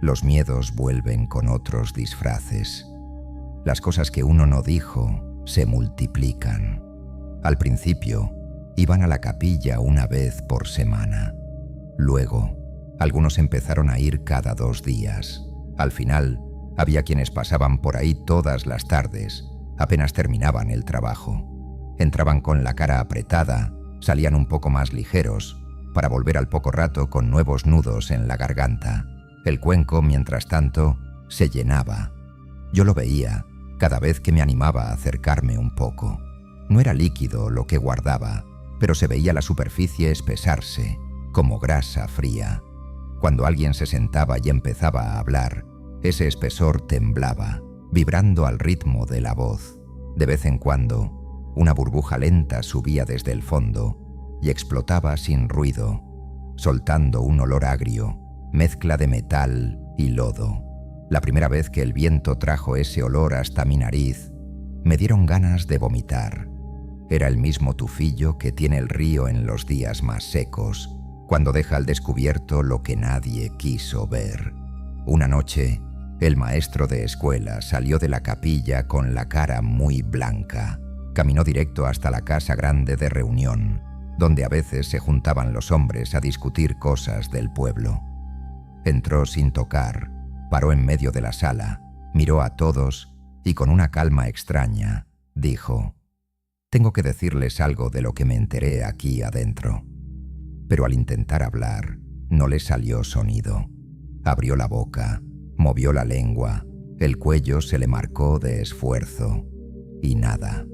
Speaker 1: Los miedos vuelven con otros disfraces. Las cosas que uno no dijo se multiplican. Al principio, iban a la capilla una vez por semana. Luego, algunos empezaron a ir cada 2 días. Al final, había quienes pasaban por ahí todas las tardes, apenas terminaban el trabajo. Entraban con la cara apretada, salían un poco más ligeros, para volver al poco rato con nuevos nudos en la garganta. El cuenco, mientras tanto, se llenaba. Yo lo veía cada vez que me animaba a acercarme un poco. No era líquido lo que guardaba, pero se veía la superficie espesarse, como grasa fría. Cuando alguien se sentaba y empezaba a hablar, ese espesor temblaba, vibrando al ritmo de la voz. De vez en cuando, una burbuja lenta subía desde el fondo y explotaba sin ruido, soltando un olor agrio, mezcla de metal y lodo. La primera vez que el viento trajo ese olor hasta mi nariz, me dieron ganas de vomitar. Era el mismo tufillo que tiene el río en los días más secos, cuando deja al descubierto lo que nadie quiso ver. Una noche, el maestro de escuela salió de la capilla con la cara muy blanca. Caminó directo hasta la casa grande de reunión, donde a veces se juntaban los hombres a discutir cosas del pueblo. Entró sin tocar, paró en medio de la sala, miró a todos y con una calma extraña dijo: «Tengo que decirles algo de lo que me enteré aquí adentro». Pero al intentar hablar, no le salió sonido. Abrió la boca, movió la lengua, el cuello se le marcó de esfuerzo. Y nada,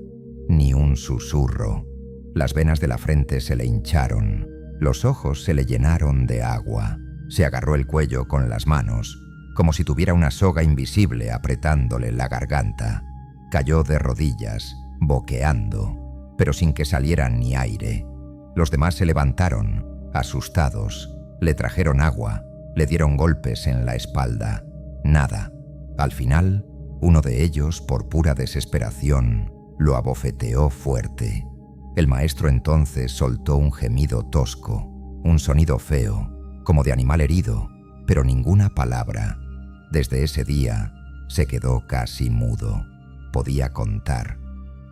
Speaker 1: ni un susurro. Las venas de la frente se le hincharon, los ojos se le llenaron de agua. Se agarró el cuello con las manos, como si tuviera una soga invisible apretándole la garganta. Cayó de rodillas, boqueando, pero sin que saliera ni aire. Los demás se levantaron, asustados, le trajeron agua, le dieron golpes en la espalda. Nada. Al final, uno de ellos, por pura desesperación, lo abofeteó fuerte. El maestro entonces soltó un gemido tosco, un sonido feo, como de animal herido, pero ninguna palabra. Desde ese día se quedó casi mudo. Podía contar,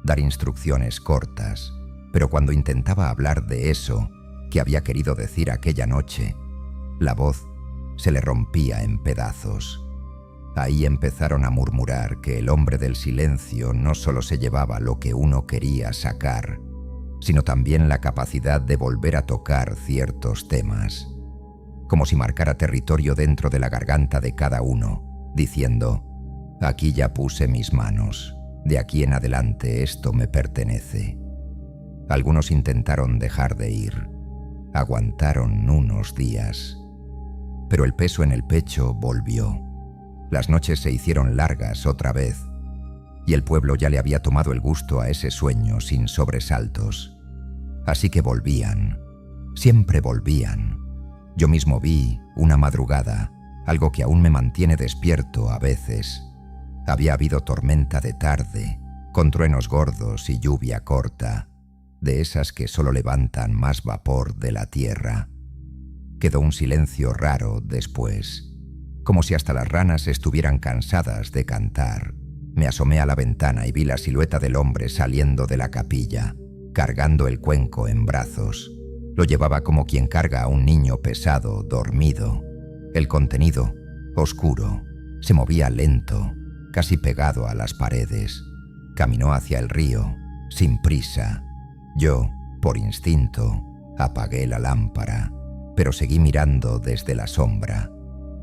Speaker 1: dar instrucciones cortas, pero cuando intentaba hablar de eso que había querido decir aquella noche, la voz se le rompía en pedazos. Ahí empezaron a murmurar que el hombre del silencio no solo se llevaba lo que uno quería sacar, sino también la capacidad de volver a tocar ciertos temas, como si marcara territorio dentro de la garganta de cada uno, diciendo: «Aquí ya puse mis manos, de aquí en adelante esto me pertenece». Algunos intentaron dejar de ir, aguantaron unos días, pero el peso en el pecho volvió. Las noches se hicieron largas otra vez, y el pueblo ya le había tomado el gusto a ese sueño sin sobresaltos. Así que volvían, siempre volvían. Yo mismo vi, una madrugada, algo que aún me mantiene despierto a veces. Había habido tormenta de tarde, con truenos gordos y lluvia corta, de esas que solo levantan más vapor de la tierra. Quedó un silencio raro después, como si hasta las ranas estuvieran cansadas de cantar. Me asomé a la ventana y vi la silueta del hombre saliendo de la capilla, cargando el cuenco en brazos. Lo llevaba como quien carga a un niño pesado, dormido. El contenido, oscuro, se movía lento, casi pegado a las paredes. Caminó hacia el río, sin prisa. Yo, por instinto, apagué la lámpara, pero seguí mirando desde la sombra.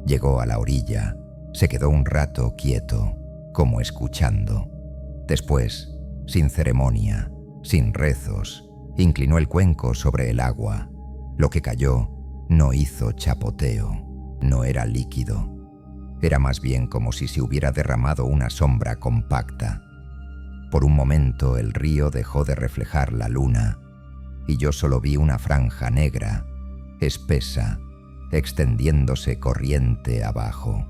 Speaker 1: Llegó a la orilla, se quedó un rato quieto, como escuchando. Después, sin ceremonia, sin rezos, inclinó el cuenco sobre el agua. Lo que cayó no hizo chapoteo, no era líquido. Era más bien como si se hubiera derramado una sombra compacta. Por un momento el río dejó de reflejar la luna y yo solo vi una franja negra, espesa, extendiéndose corriente abajo.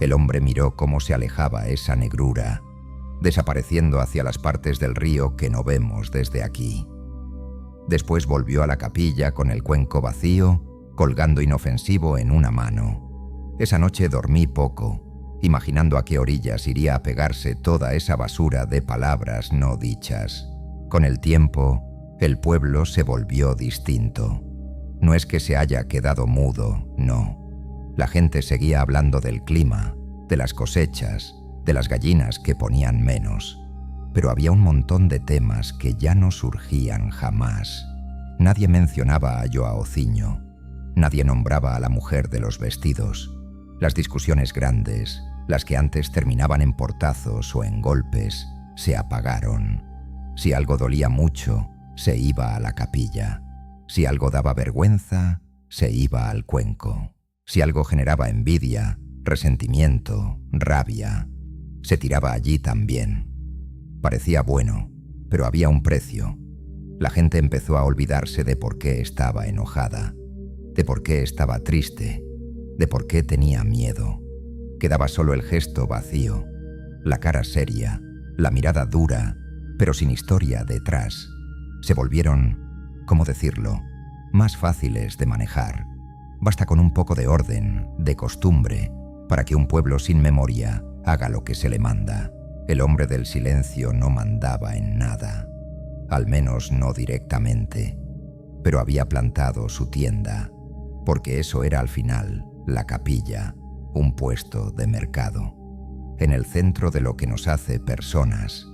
Speaker 1: El hombre miró cómo se alejaba esa negrura, desapareciendo hacia las partes del río que no vemos desde aquí. Después volvió a la capilla con el cuenco vacío, colgando inofensivo en una mano. Esa noche dormí poco, imaginando a qué orillas iría a pegarse toda esa basura de palabras no dichas. Con el tiempo, el pueblo se volvió distinto. No es que se haya quedado mudo, no. La gente seguía hablando del clima, de las cosechas, de las gallinas que ponían menos. Pero había un montón de temas que ya no surgían jamás. Nadie mencionaba a Joaociño. Nadie nombraba a la mujer de los vestidos. Las discusiones grandes, las que antes terminaban en portazos o en golpes, se apagaron. Si algo dolía mucho, se iba a la capilla. Si algo daba vergüenza, se iba al cuenco. Si algo generaba envidia, resentimiento, rabia, se tiraba allí también. Parecía bueno, pero había un precio. La gente empezó a olvidarse de por qué estaba enojada, de por qué estaba triste, de por qué tenía miedo. Quedaba solo el gesto vacío, la cara seria, la mirada dura, pero sin historia detrás. Se volvieron, ¿cómo decirlo?, más fáciles de manejar. Basta con un poco de orden, de costumbre, para que un pueblo sin memoria haga lo que se le manda. El hombre del silencio no mandaba en nada, al menos no directamente, pero había plantado su tienda, porque eso era al final la capilla, un puesto de mercado. En el centro de lo que nos hace personas,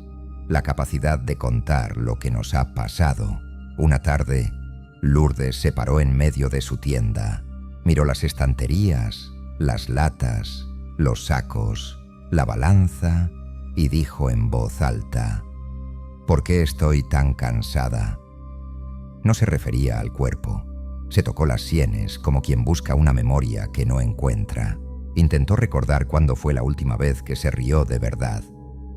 Speaker 1: la capacidad de contar lo que nos ha pasado. Una tarde, Lourdes se paró en medio de su tienda, miró las estanterías, las latas, los sacos, la balanza y dijo en voz alta: ¿por qué estoy tan cansada? No se refería al cuerpo. Se tocó las sienes como quien busca una memoria que no encuentra. Intentó recordar cuándo fue la última vez que se rió de verdad,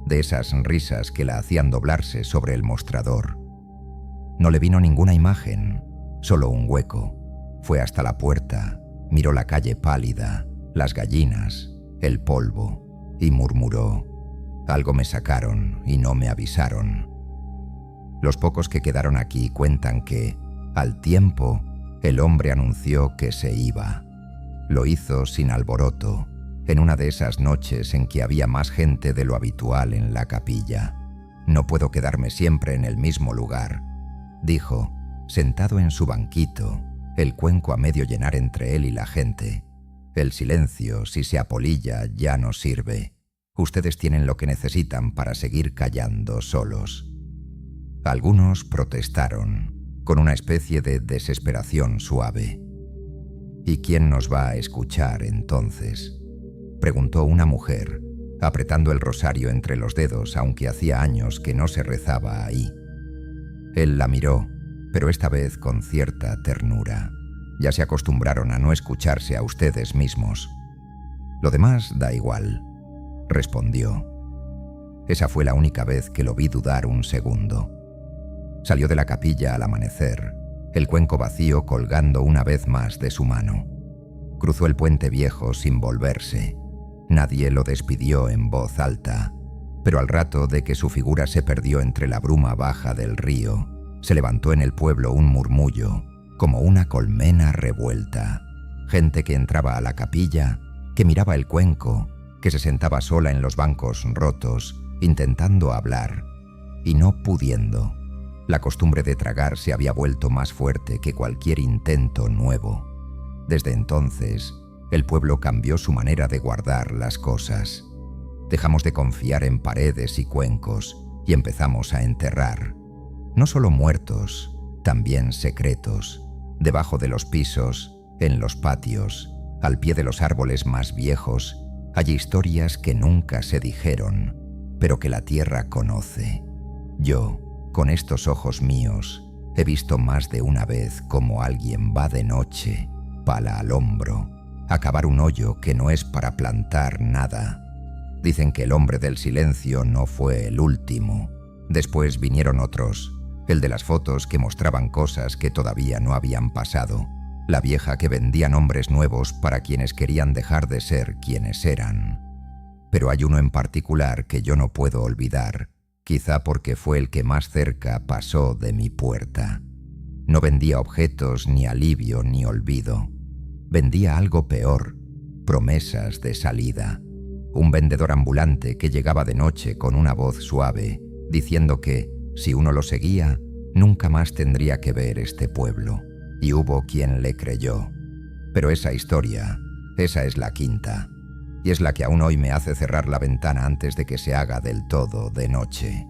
Speaker 1: de esas risas que la hacían doblarse sobre el mostrador. No le vino ninguna imagen, solo un hueco. Fue hasta la puerta, miró la calle pálida, las gallinas, el polvo, y murmuró: algo me sacaron y no me avisaron. Los pocos que quedaron aquí cuentan que, al tiempo, el hombre anunció que se iba. Lo hizo sin alboroto, en una de esas noches en que había más gente de lo habitual en la capilla. No puedo quedarme siempre en el mismo lugar, dijo, sentado en su banquito, el cuenco a medio llenar entre él y la gente. El silencio, si se apolilla, ya no sirve. Ustedes tienen lo que necesitan para seguir callando solos. Algunos protestaron, con una especie de desesperación suave. ¿Y quién nos va a escuchar entonces?, preguntó una mujer, apretando el rosario entre los dedos, aunque hacía años que no se rezaba ahí. Él la miró, pero esta vez con cierta ternura. Ya se acostumbraron a no escucharse a ustedes mismos. Lo demás da igual, respondió. Esa fue la única vez que lo vi dudar un segundo. Salió de la capilla al amanecer, el cuenco vacío colgando una vez más de su mano. Cruzó el puente viejo sin volverse. Nadie lo despidió en voz alta, pero al rato de que su figura se perdió entre la bruma baja del río, se levantó en el pueblo un murmullo, como una colmena revuelta. Gente que entraba a la capilla, que miraba el cuenco, que se sentaba sola en los bancos rotos, intentando hablar, y no pudiendo. La costumbre de tragar se había vuelto más fuerte que cualquier intento nuevo. Desde entonces, el pueblo cambió su manera de guardar las cosas. Dejamos de confiar en paredes y cuencos y empezamos a enterrar. No solo muertos, también secretos. Debajo de los pisos, en los patios, al pie de los árboles más viejos, hay historias que nunca se dijeron, pero que la tierra conoce. Yo, con estos ojos míos, he visto más de una vez cómo alguien va de noche, pala al hombro, a cavar un hoyo que no es para plantar nada. Dicen que el hombre del silencio no fue el último. Después vinieron otros, el de las fotos que mostraban cosas que todavía no habían pasado, la vieja que vendía nombres nuevos para quienes querían dejar de ser quienes eran. Pero hay uno en particular que yo no puedo olvidar, quizá porque fue el que más cerca pasó de mi puerta. No vendía objetos, ni alivio, ni olvido. Vendía algo peor, promesas de salida. Un vendedor ambulante que llegaba de noche con una voz suave, diciendo que, si uno lo seguía, nunca más tendría que ver este pueblo. Y hubo quien le creyó. Pero esa historia, esa es la quinta. Y es la que aún hoy me hace cerrar la ventana antes de que se haga del todo de noche.